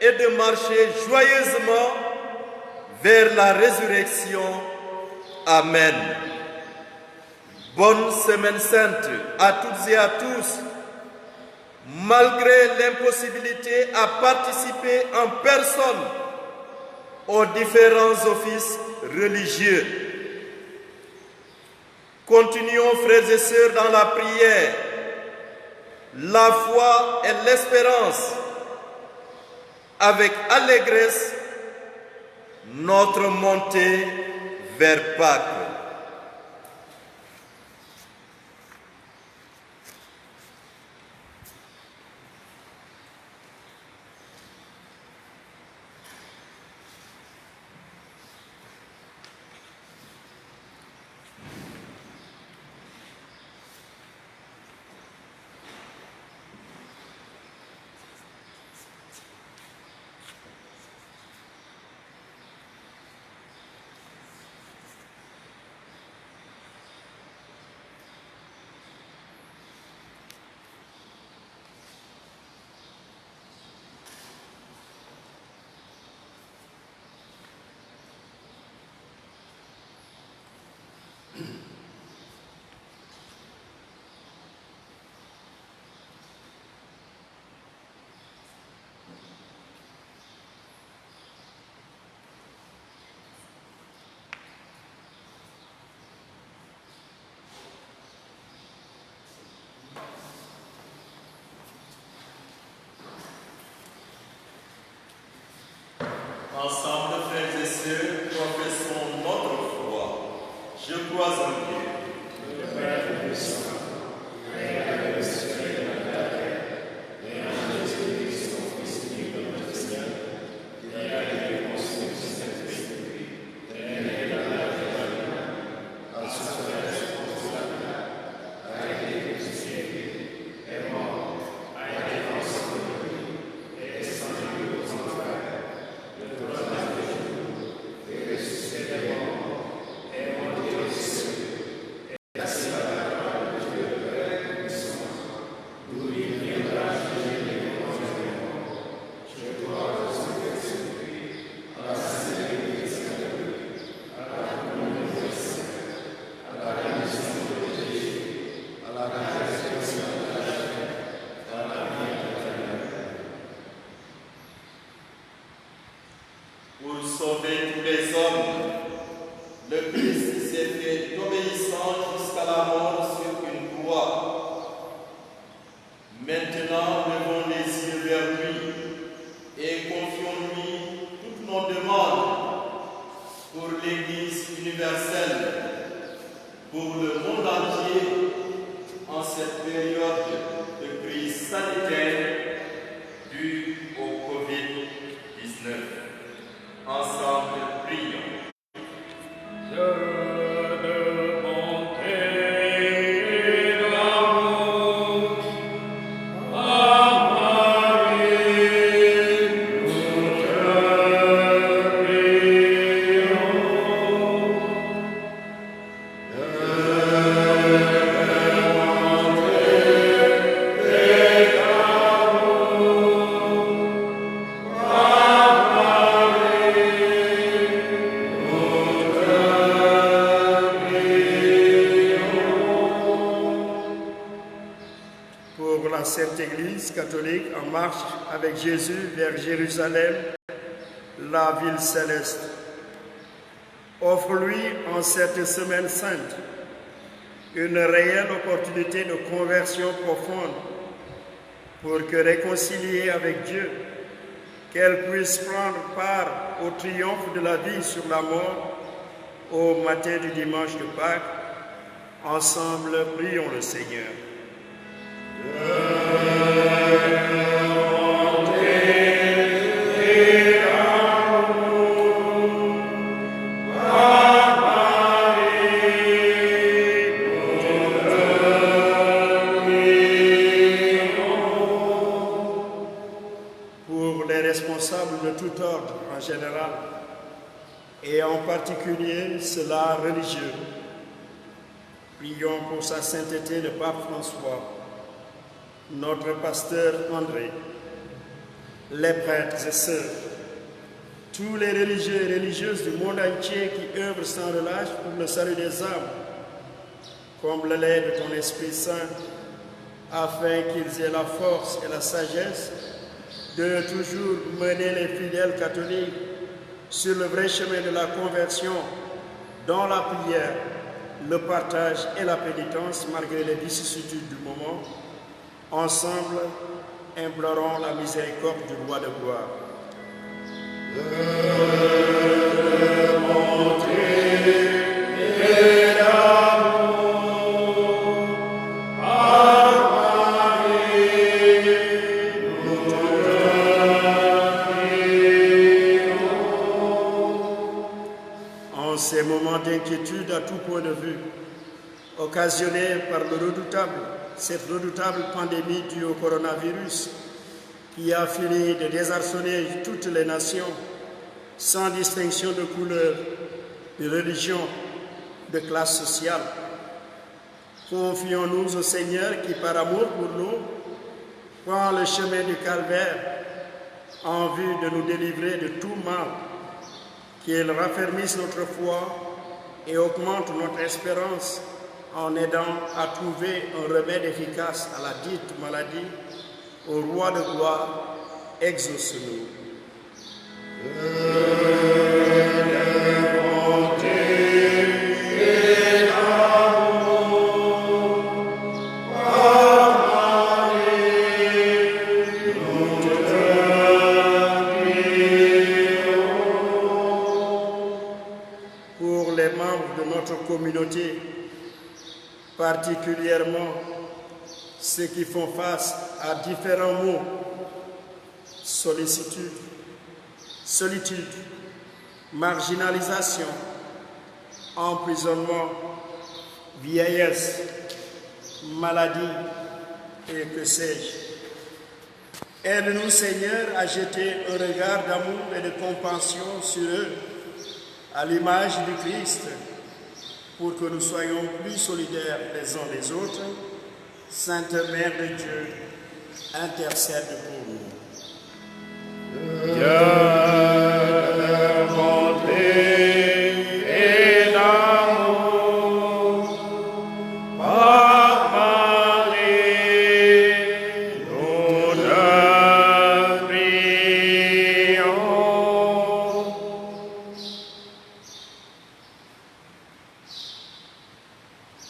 et de marcher joyeusement vers la résurrection. Amen. Bonne semaine sainte à toutes et à tous. Malgré l'impossibilité à participer en personne aux différents offices religieux, continuons, frères et sœurs, dans la prière, la foi et l'espérance, avec allégresse, notre montée vers Pâques. Ensemble, frères et sœurs, professons notre foi. Je crois en Dieu, le Père Tout-Puissant, Créateur des cieux et de la terre, et en Jésus-Christ, son Fils unique de notre Seigneur, qui a été conçu du Saint-Esprit, est né de la mère de Marie, a souffert sous la terre, a été crucifié, est mort, a été enseveli, est descendu aux enfers, le troisième jour, est ressuscité des morts, est monté aux cieux, est assis à la droite de Dieu le Père Tout-Puissant, d'où il viendra juger les vivants et les morts. Je crois au Saint-Esprit, à la Sainte Église catholique, à la communion des saints, à la rémission des péchés, à la résurrection de la chair, à la vie éternelle. pour sauver tous les hommes, le Christ s'est fait obéissant jusqu'à la mort sur une croix. Maintenant, levons les yeux vers lui et confions-lui toutes nos demandes pour l'Église universelle, pour le monde entier, en cette période de crise sanitaire due au Covid-19. Ensemble, prions. Pour la Sainte Église catholique en marche avec Jésus vers Jérusalem, la ville céleste. Offre-lui en cette semaine sainte une réelle opportunité de conversion profonde pour que, réconciliée avec Dieu, qu'elle puisse prendre part au triomphe de la vie sur la mort au matin du dimanche de Pâques. Ensemble, prions le Seigneur. Pour les responsables de tout ordre en général, et en particulier ceux-là religieux, prions pour sa sainteté le pape François, notre pasteur André, les prêtres et sœurs, tous les religieux et religieuses du monde entier qui œuvrent sans relâche pour le salut des âmes. Comble-les de ton Esprit Saint, afin qu'ils aient la force et la sagesse de toujours mener les fidèles catholiques sur le vrai chemin de la conversion, dans la prière, le partage et la pénitence, malgré les vicissitudes du moment. Ensemble, implorons la miséricorde du roi de gloire. En ces moments d'inquiétude à tout point de vue, occasionnés par cette redoutable pandémie due au coronavirus, qui a fini de désarçonner toutes les nations, sans distinction de couleur, de religion, de classe sociale. Confions-nous au Seigneur qui, par amour pour nous, prend le chemin du calvaire en vue de nous délivrer de tout mal, qu'il raffermisse notre foi et augmente notre espérance en aidant à trouver un remède efficace à la dite maladie. Au roi de gloire, exauce-nous. communauté, particulièrement ceux qui font face à différents maux, sollicitude, solitude, marginalisation, emprisonnement, vieillesse, maladie et que sais-je. Aide-nous, Seigneur, à jeter un regard d'amour et de compassion sur eux, à l'image du Christ, pour que nous soyons plus solidaires les uns des autres. Sainte Mère de Dieu, intercède pour nous. Dieu de bonté et d'amour, par Marie, nous te prions.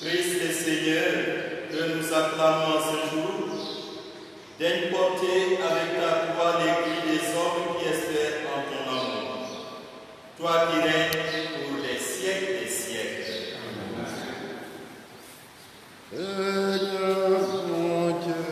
Christ et Seigneur, que nous acclamons ce jour, daigne porter avec ta croix les cris des hommes qui espèrent en ton amour. Toi qui règnes pour les siècles des siècles. Seigneur mon Dieu,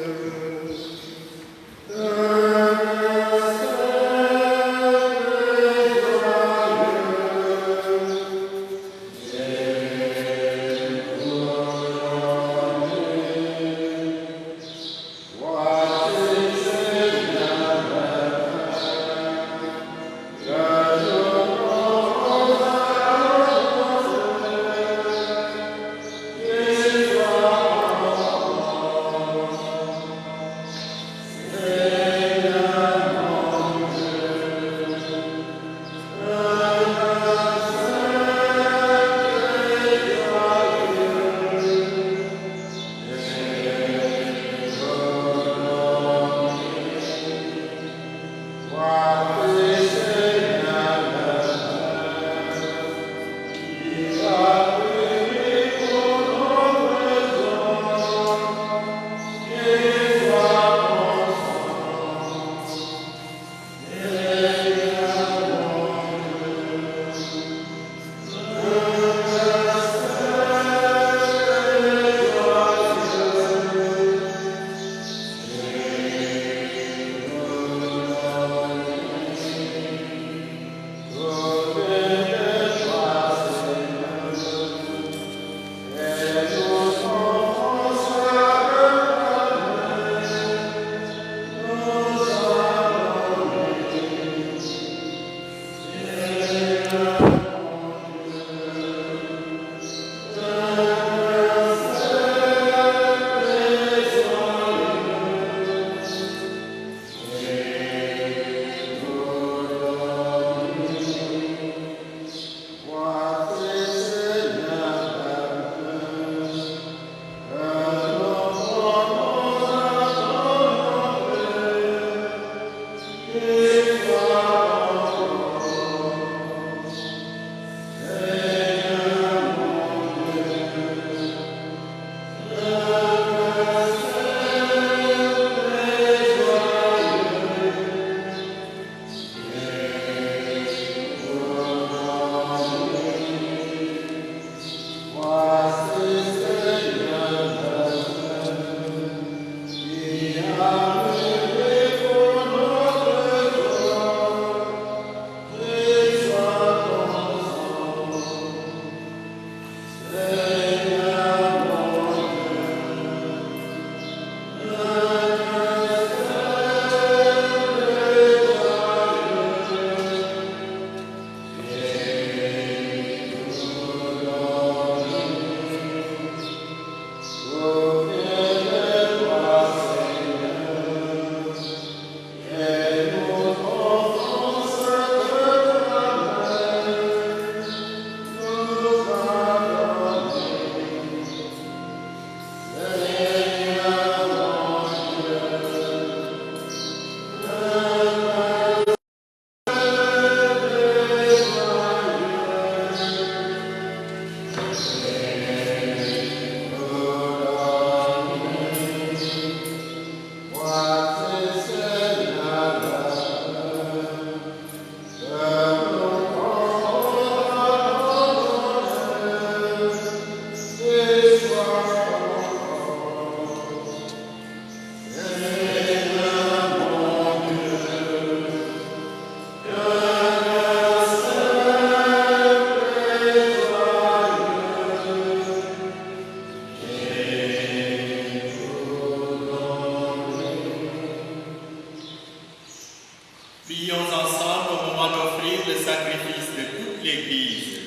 Prions ensemble au moment d'offrir le sacrifice de toute l'Église.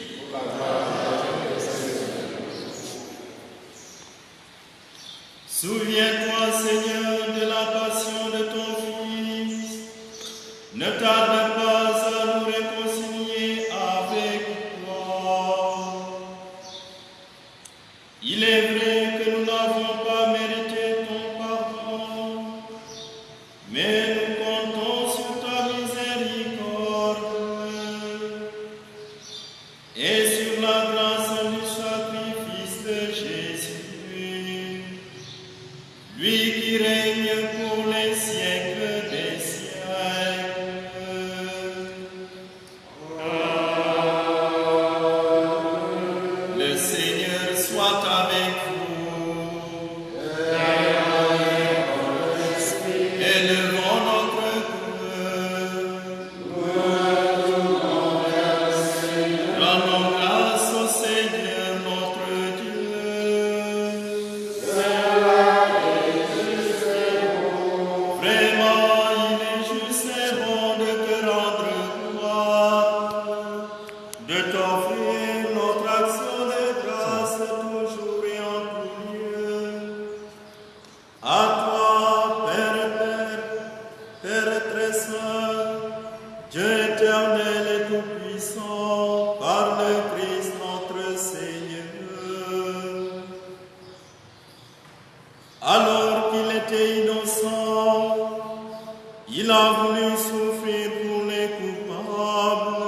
Souviens-toi, Seigneur, de la passion de ton Fils. Ne tarde pas à nous réconcilier avec toi. Il est vrai que nous n'avons pas mérité ton pardon, mais nous comptons sur ta miséricorde et sur la grâce du sacrifice de Jésus, lui qui règne pour les siècles des siècles. Le Seigneur soit avec vous. Élevons notre cœur. Rendons grâce au Seigneur notre Dieu. Vraiment, il est juste et bon de te rendre gloire, de t'offrir notre action de grâce toujours et en tout lieu. À toi, Père très saint, Dieu éternel et tout-puissant, par le Christ notre Seigneur. Alors qu'il était innocent, il a voulu souffrir pour les coupables,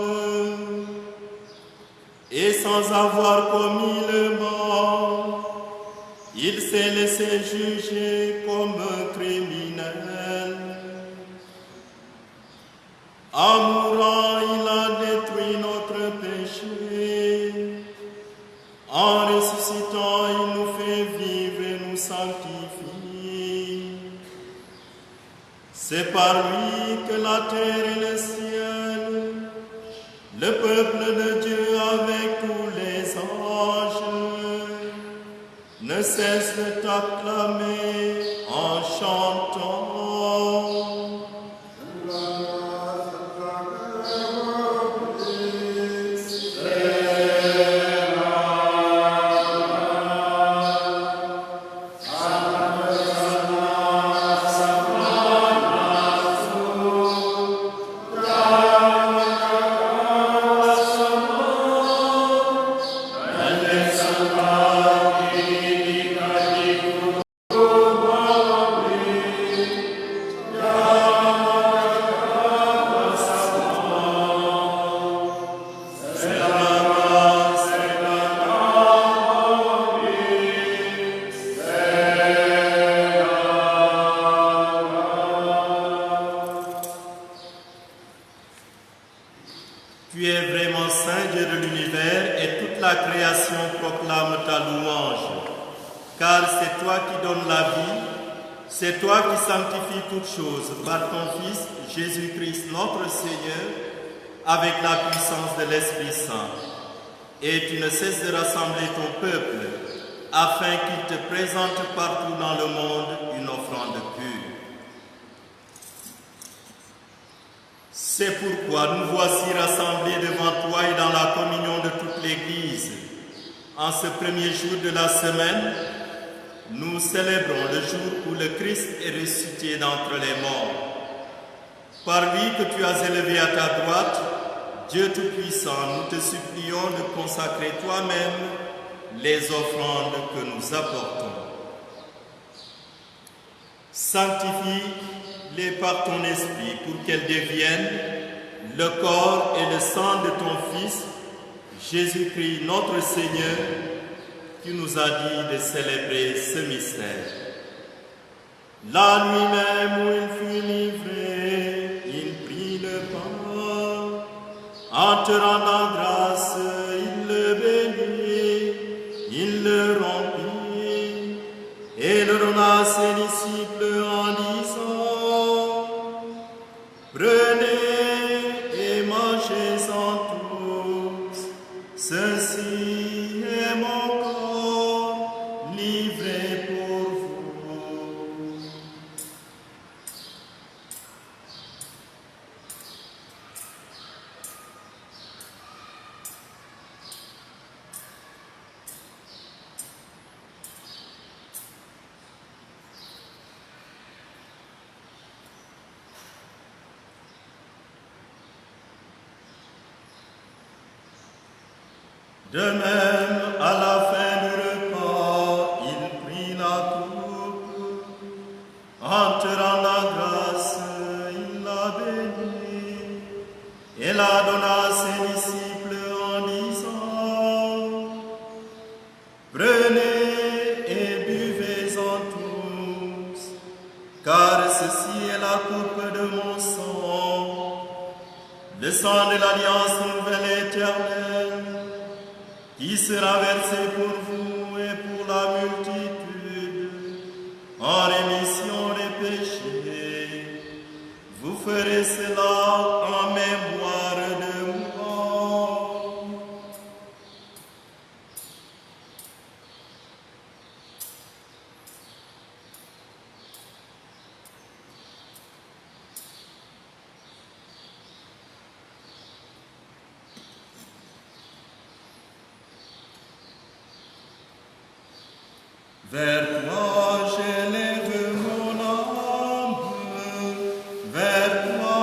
et sans avoir commis le mal, il s'est laissé juger comme criminel. En mourant, il a détruit notre péché. En ressuscitant, il nous fait vivre et nous sanctifie. C'est par lui que la terre et le ciel, le peuple de Dieu avec tous les anges, ne cesse de t'acclamer en chantant. Tu es vraiment saint, Dieu de l'univers, et toute la création proclame ta louange. Car c'est toi qui donnes la vie, c'est toi qui sanctifies toutes choses par ton Fils, Jésus-Christ notre Seigneur, avec la puissance de l'Esprit Saint. Et tu ne cesses de rassembler ton peuple, afin qu'il te présente partout dans le monde une offrande pure. C'est pourquoi nous voici rassemblés devant toi et dans la communion de toute l'Église. En ce premier jour de la semaine, nous célébrons le jour où le Christ est ressuscité d'entre les morts. Par lui que tu as élevé à ta droite, Dieu Tout-Puissant, nous te supplions de consacrer toi-même les offrandes que nous apportons. Sanctifie-les par ton esprit pour qu'elles deviennent le corps et le sang de ton Fils, Jésus-Christ notre Seigneur, qui nous a dit de célébrer ce mystère. La nuit même où il fut livré, il prit le pain. En te rendant grâce, il le bénit, il le rompit et le donna à ses disciples en disant: Prenez et mangez-en tous, ceci est mon corps livré pour vous. De même, à la fin du repas, il prit la coupe. En te rendant grâce, il la bénit et la donna à ses disciples en disant: Prenez et buvez-en tous, car ceci est la coupe de mon sang, le sang de l'alliance nouvelle éternelle, qui sera versé pour vous et pour la multitude, en rémission des péchés. Vous ferez cela en mémoire de moi. Vers toi j'élève mon âme, vers toi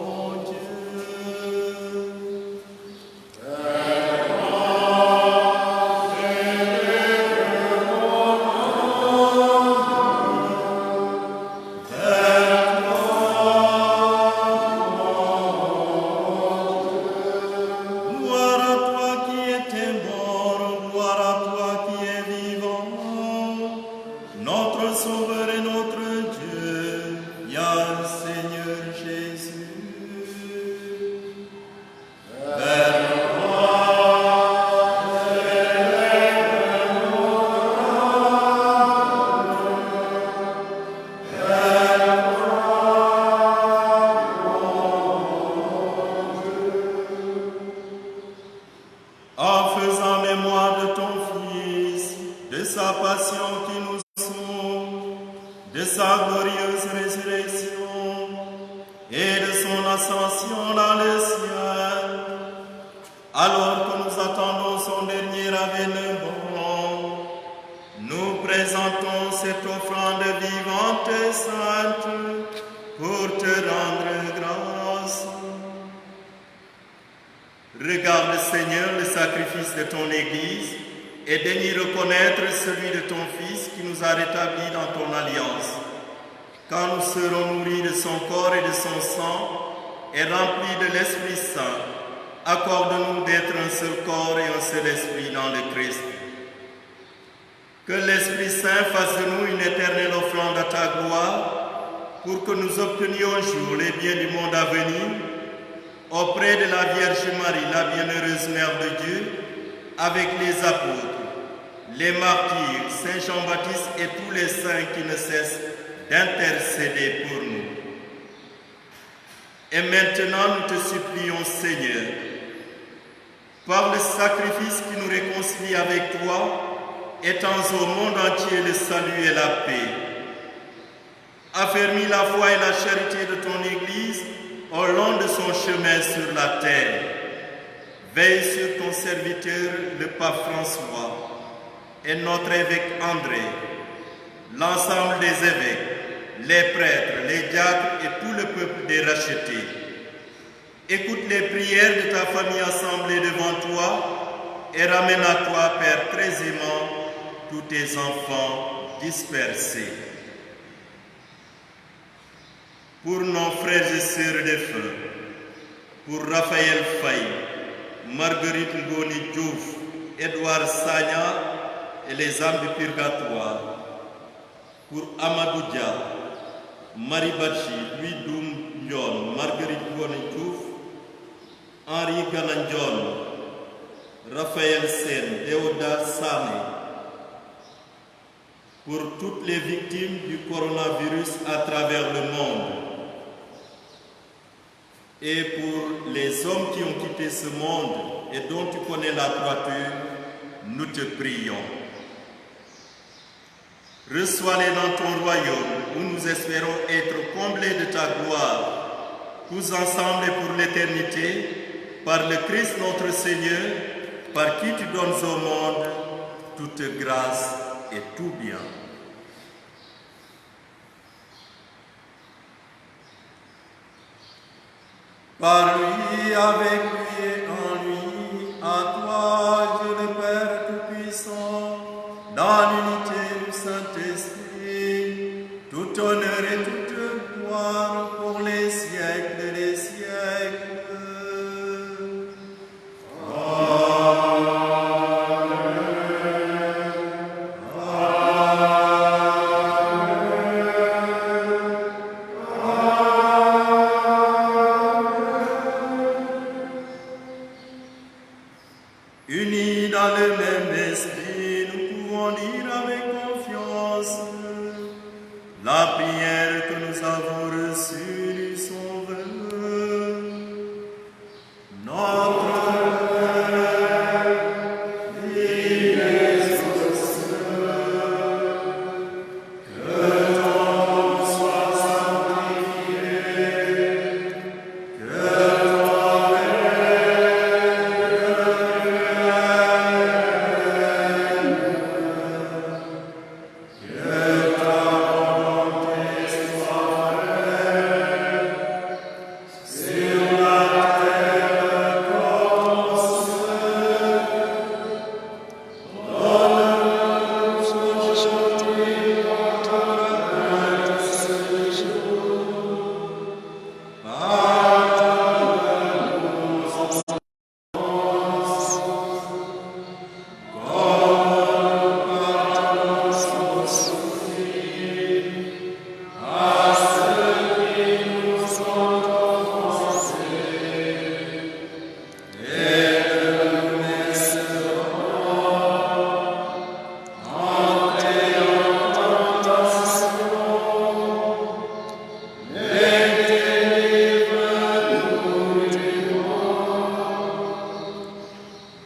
mon Dieu. Gloire à toi qui étais mort, gloire à toi qui es vivant, notre Sauveur et notre Dieu, Yahweh Seigneur Jésus. Vers en faisant mémoire de ton Fils, de sa passion qui nous sauve, de sa glorieuse résurrection et de son ascension dans le ciel, alors que nous attendons son dernier avènement, nous présentons cette offrande vivante et sainte pour te rendre grâce. Regarde, Seigneur, le sacrifice de ton Église et daignes y reconnaître celui de ton Fils qui nous a rétablis dans ton alliance. Quand nous serons nourris de son corps et de son sang et remplis de l'Esprit Saint, accorde-nous d'être un seul corps et un seul esprit dans le Christ. Que l'Esprit Saint fasse de nous une éternelle offrande à ta gloire pour que nous obtenions un jour les biens du monde à venir auprès de la Vierge Marie, la bienheureuse Mère de Dieu, avec les apôtres, les martyrs, Saint Jean-Baptiste et tous les saints qui ne cessent d'intercéder pour nous. Et maintenant, nous te supplions, Seigneur, par le sacrifice qui nous réconcilie avec toi, étends au monde entier le salut et la paix. Affermis la foi et la charité de ton Église au long de son chemin sur la terre. Veille sur ton serviteur, le pape François, et notre évêque André, l'ensemble des évêques, les prêtres, les diacres et tout le peuple des rachetés. Écoute les prières de ta famille assemblée devant toi et ramène à toi, Père très aimant, tous tes enfants dispersés. Pour nos frères et sœurs défunts, pour Raphaël Faye, Marguerite Ngoni Diouf, Edouard Sagna et les âmes du purgatoire, pour Amadou Dia, Marie Bachi, Louis Doum Ndion, Marguerite Ngoni Diouf, Henri Ganandjon, Raphaël Sen, Déodat Sané, pour toutes les victimes du coronavirus à travers le monde, et pour les hommes qui ont quitté ce monde et dont tu connais la droiture, nous te prions. Reçois-les dans ton royaume où nous espérons être comblés de ta gloire, tous ensemble et pour l'éternité, par le Christ notre Seigneur, par qui tu donnes au monde toute grâce et tout bien. Par lui, avec lui et en lui, dans l'unité du Saint-Esprit, tout honneur et toute gloire pour les siècles des siècles. Unis dans le même esprit, nous pouvons dire avec confiance la prière que nous avons reçue du Sauveur. Notre Père, qui es aux cieux, que ton nom soit sanctifié, que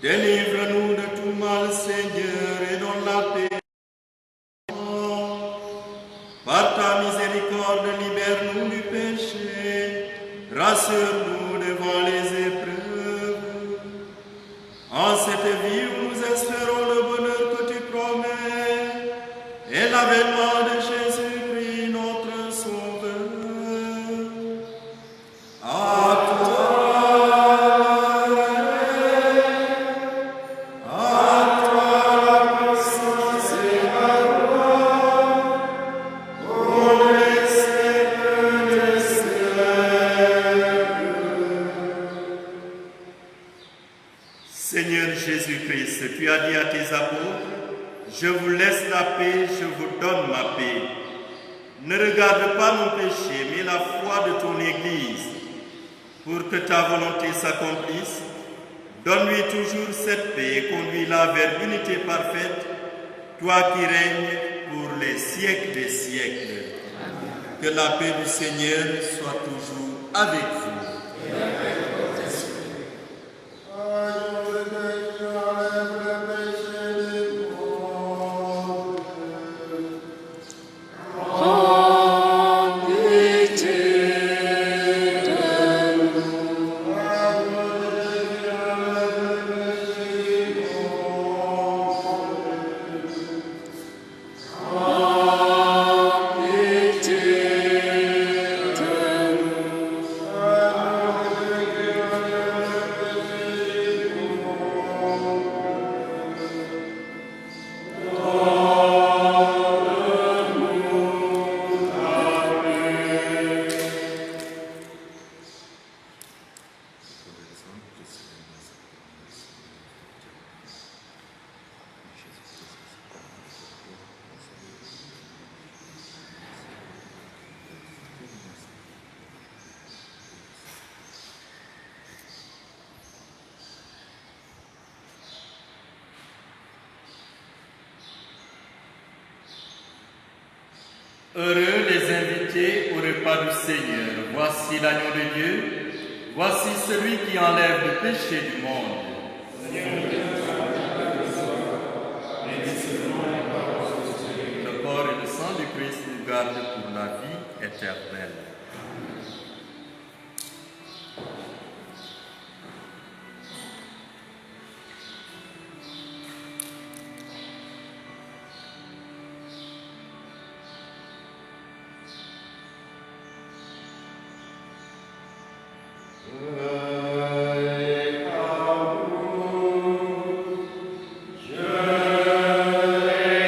délivre-nous de tout mal, Seigneur, et donne la paix. Par ta miséricorde, libère-nous du péché, rassure-nous devant les épreuves. En cette vie où nous espérons le bonheur que tu promets et l'avènement de Jésus-Christ, notre Sauveur. À toi, Seigneur Jésus-Christ, tu as dit à tes apôtres, je vous laisse la paix, je vous donne ma paix. Ne regarde pas nos péchés, mais la foi de ton Église. Pour que ta volonté s'accomplisse, donne-lui toujours cette paix et conduis-la vers l'unité parfaite, toi qui règnes pour les siècles des siècles. Que la paix du Seigneur soit toujours avec vous. Heureux les invités au repas du Seigneur. Voici l'agneau de Dieu. Voici celui qui enlève le péché du monde. Le corps et le sang du Christ nous gardent pour la vie éternelle. Je, 1 Corinthiens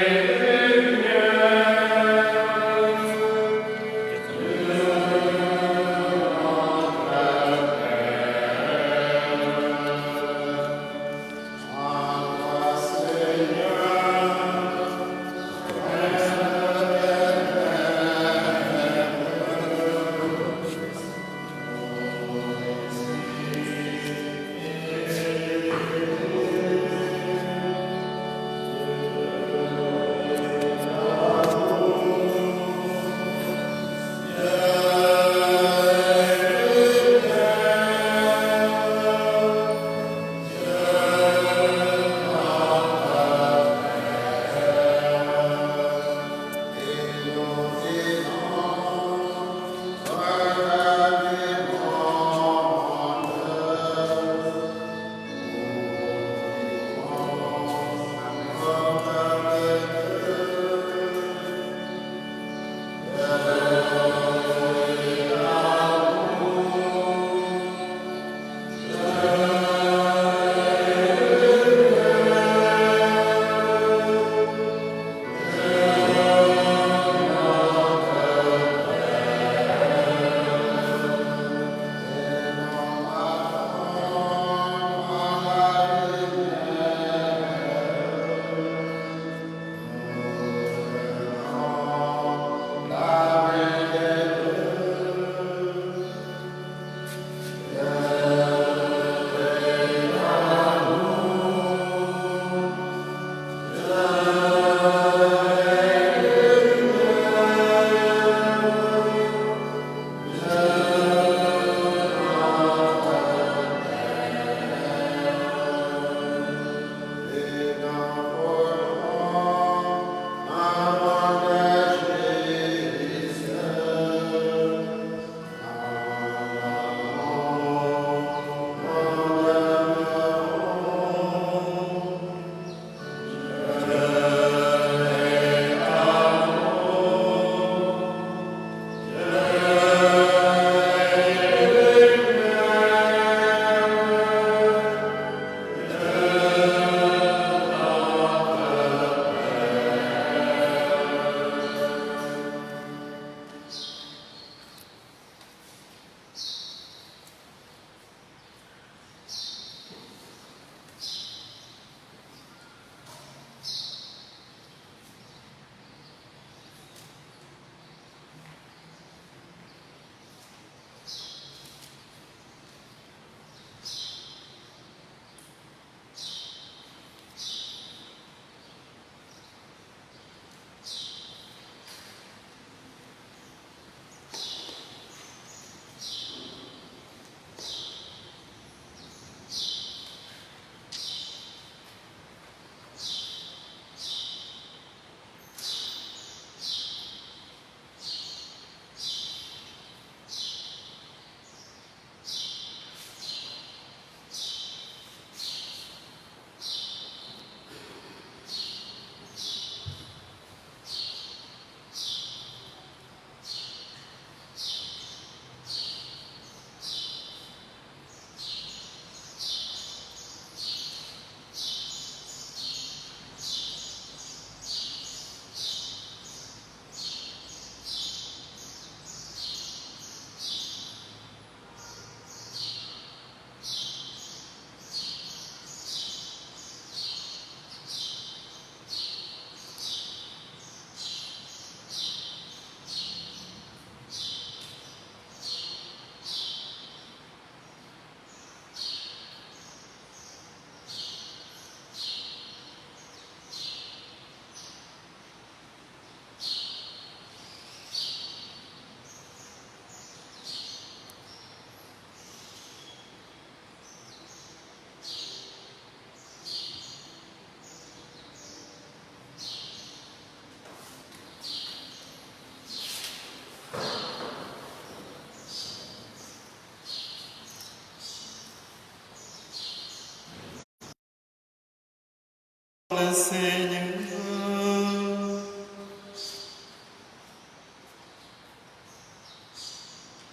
Seigneur.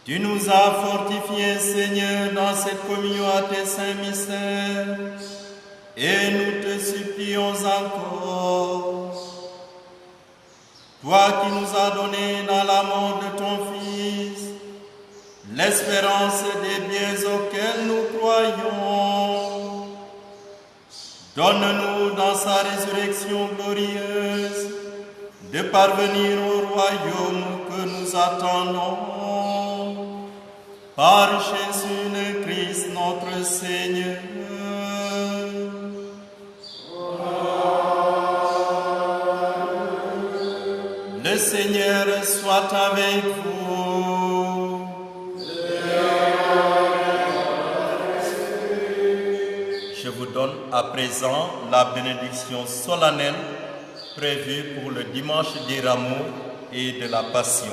Tu nous as fortifiés, Seigneur, dans cette communion à tes saints mystères, et nous te supplions encore. Toi qui nous as donné dans la mort de ton Fils l'espérance des biens auxquels nous croyons, donne-nous dans sa résurrection glorieuse de parvenir au royaume que nous attendons. Par Jésus le Christ notre Seigneur. Le Seigneur soit avec vous. Je vous donne à présent la bénédiction solennelle prévue pour le dimanche des Rameaux et de la Passion.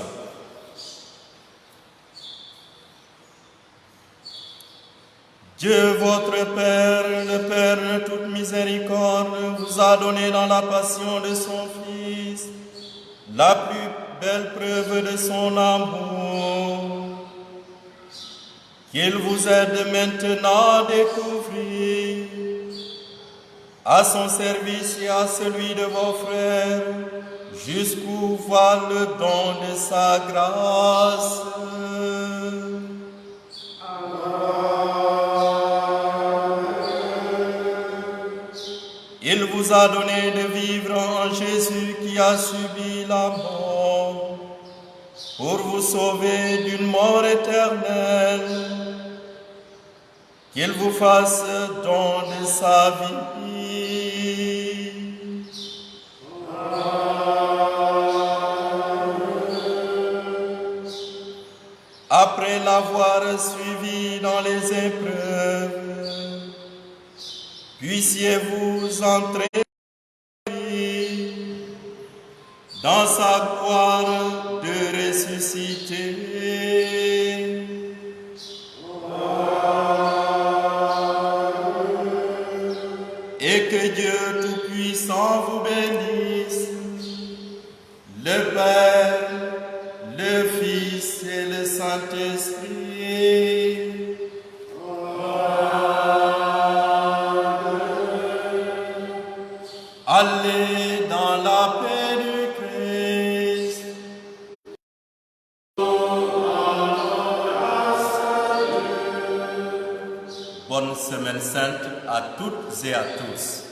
Dieu votre Père, le Père de toute miséricorde, vous a donné dans la passion de son Fils la plus belle preuve de son amour. Qu'il vous aide maintenant à découvrir à son service et à celui de vos frères jusqu'où va le don de sa grâce. Il vous a donné de vivre en Jésus qui a subi la mort pour vous sauver d'une mort éternelle. Qu'il vous fasse don de sa vie. Après l'avoir suivi dans les épreuves, puissiez-vous entrer dans sa gloire de ressuscité. Et que Dieu Tout-Puissant vous bénisse, le Père, le Fils et le Saint-Esprit. Allez dans la paix du Christ. Bonne semaine sainte à toutes et à tous.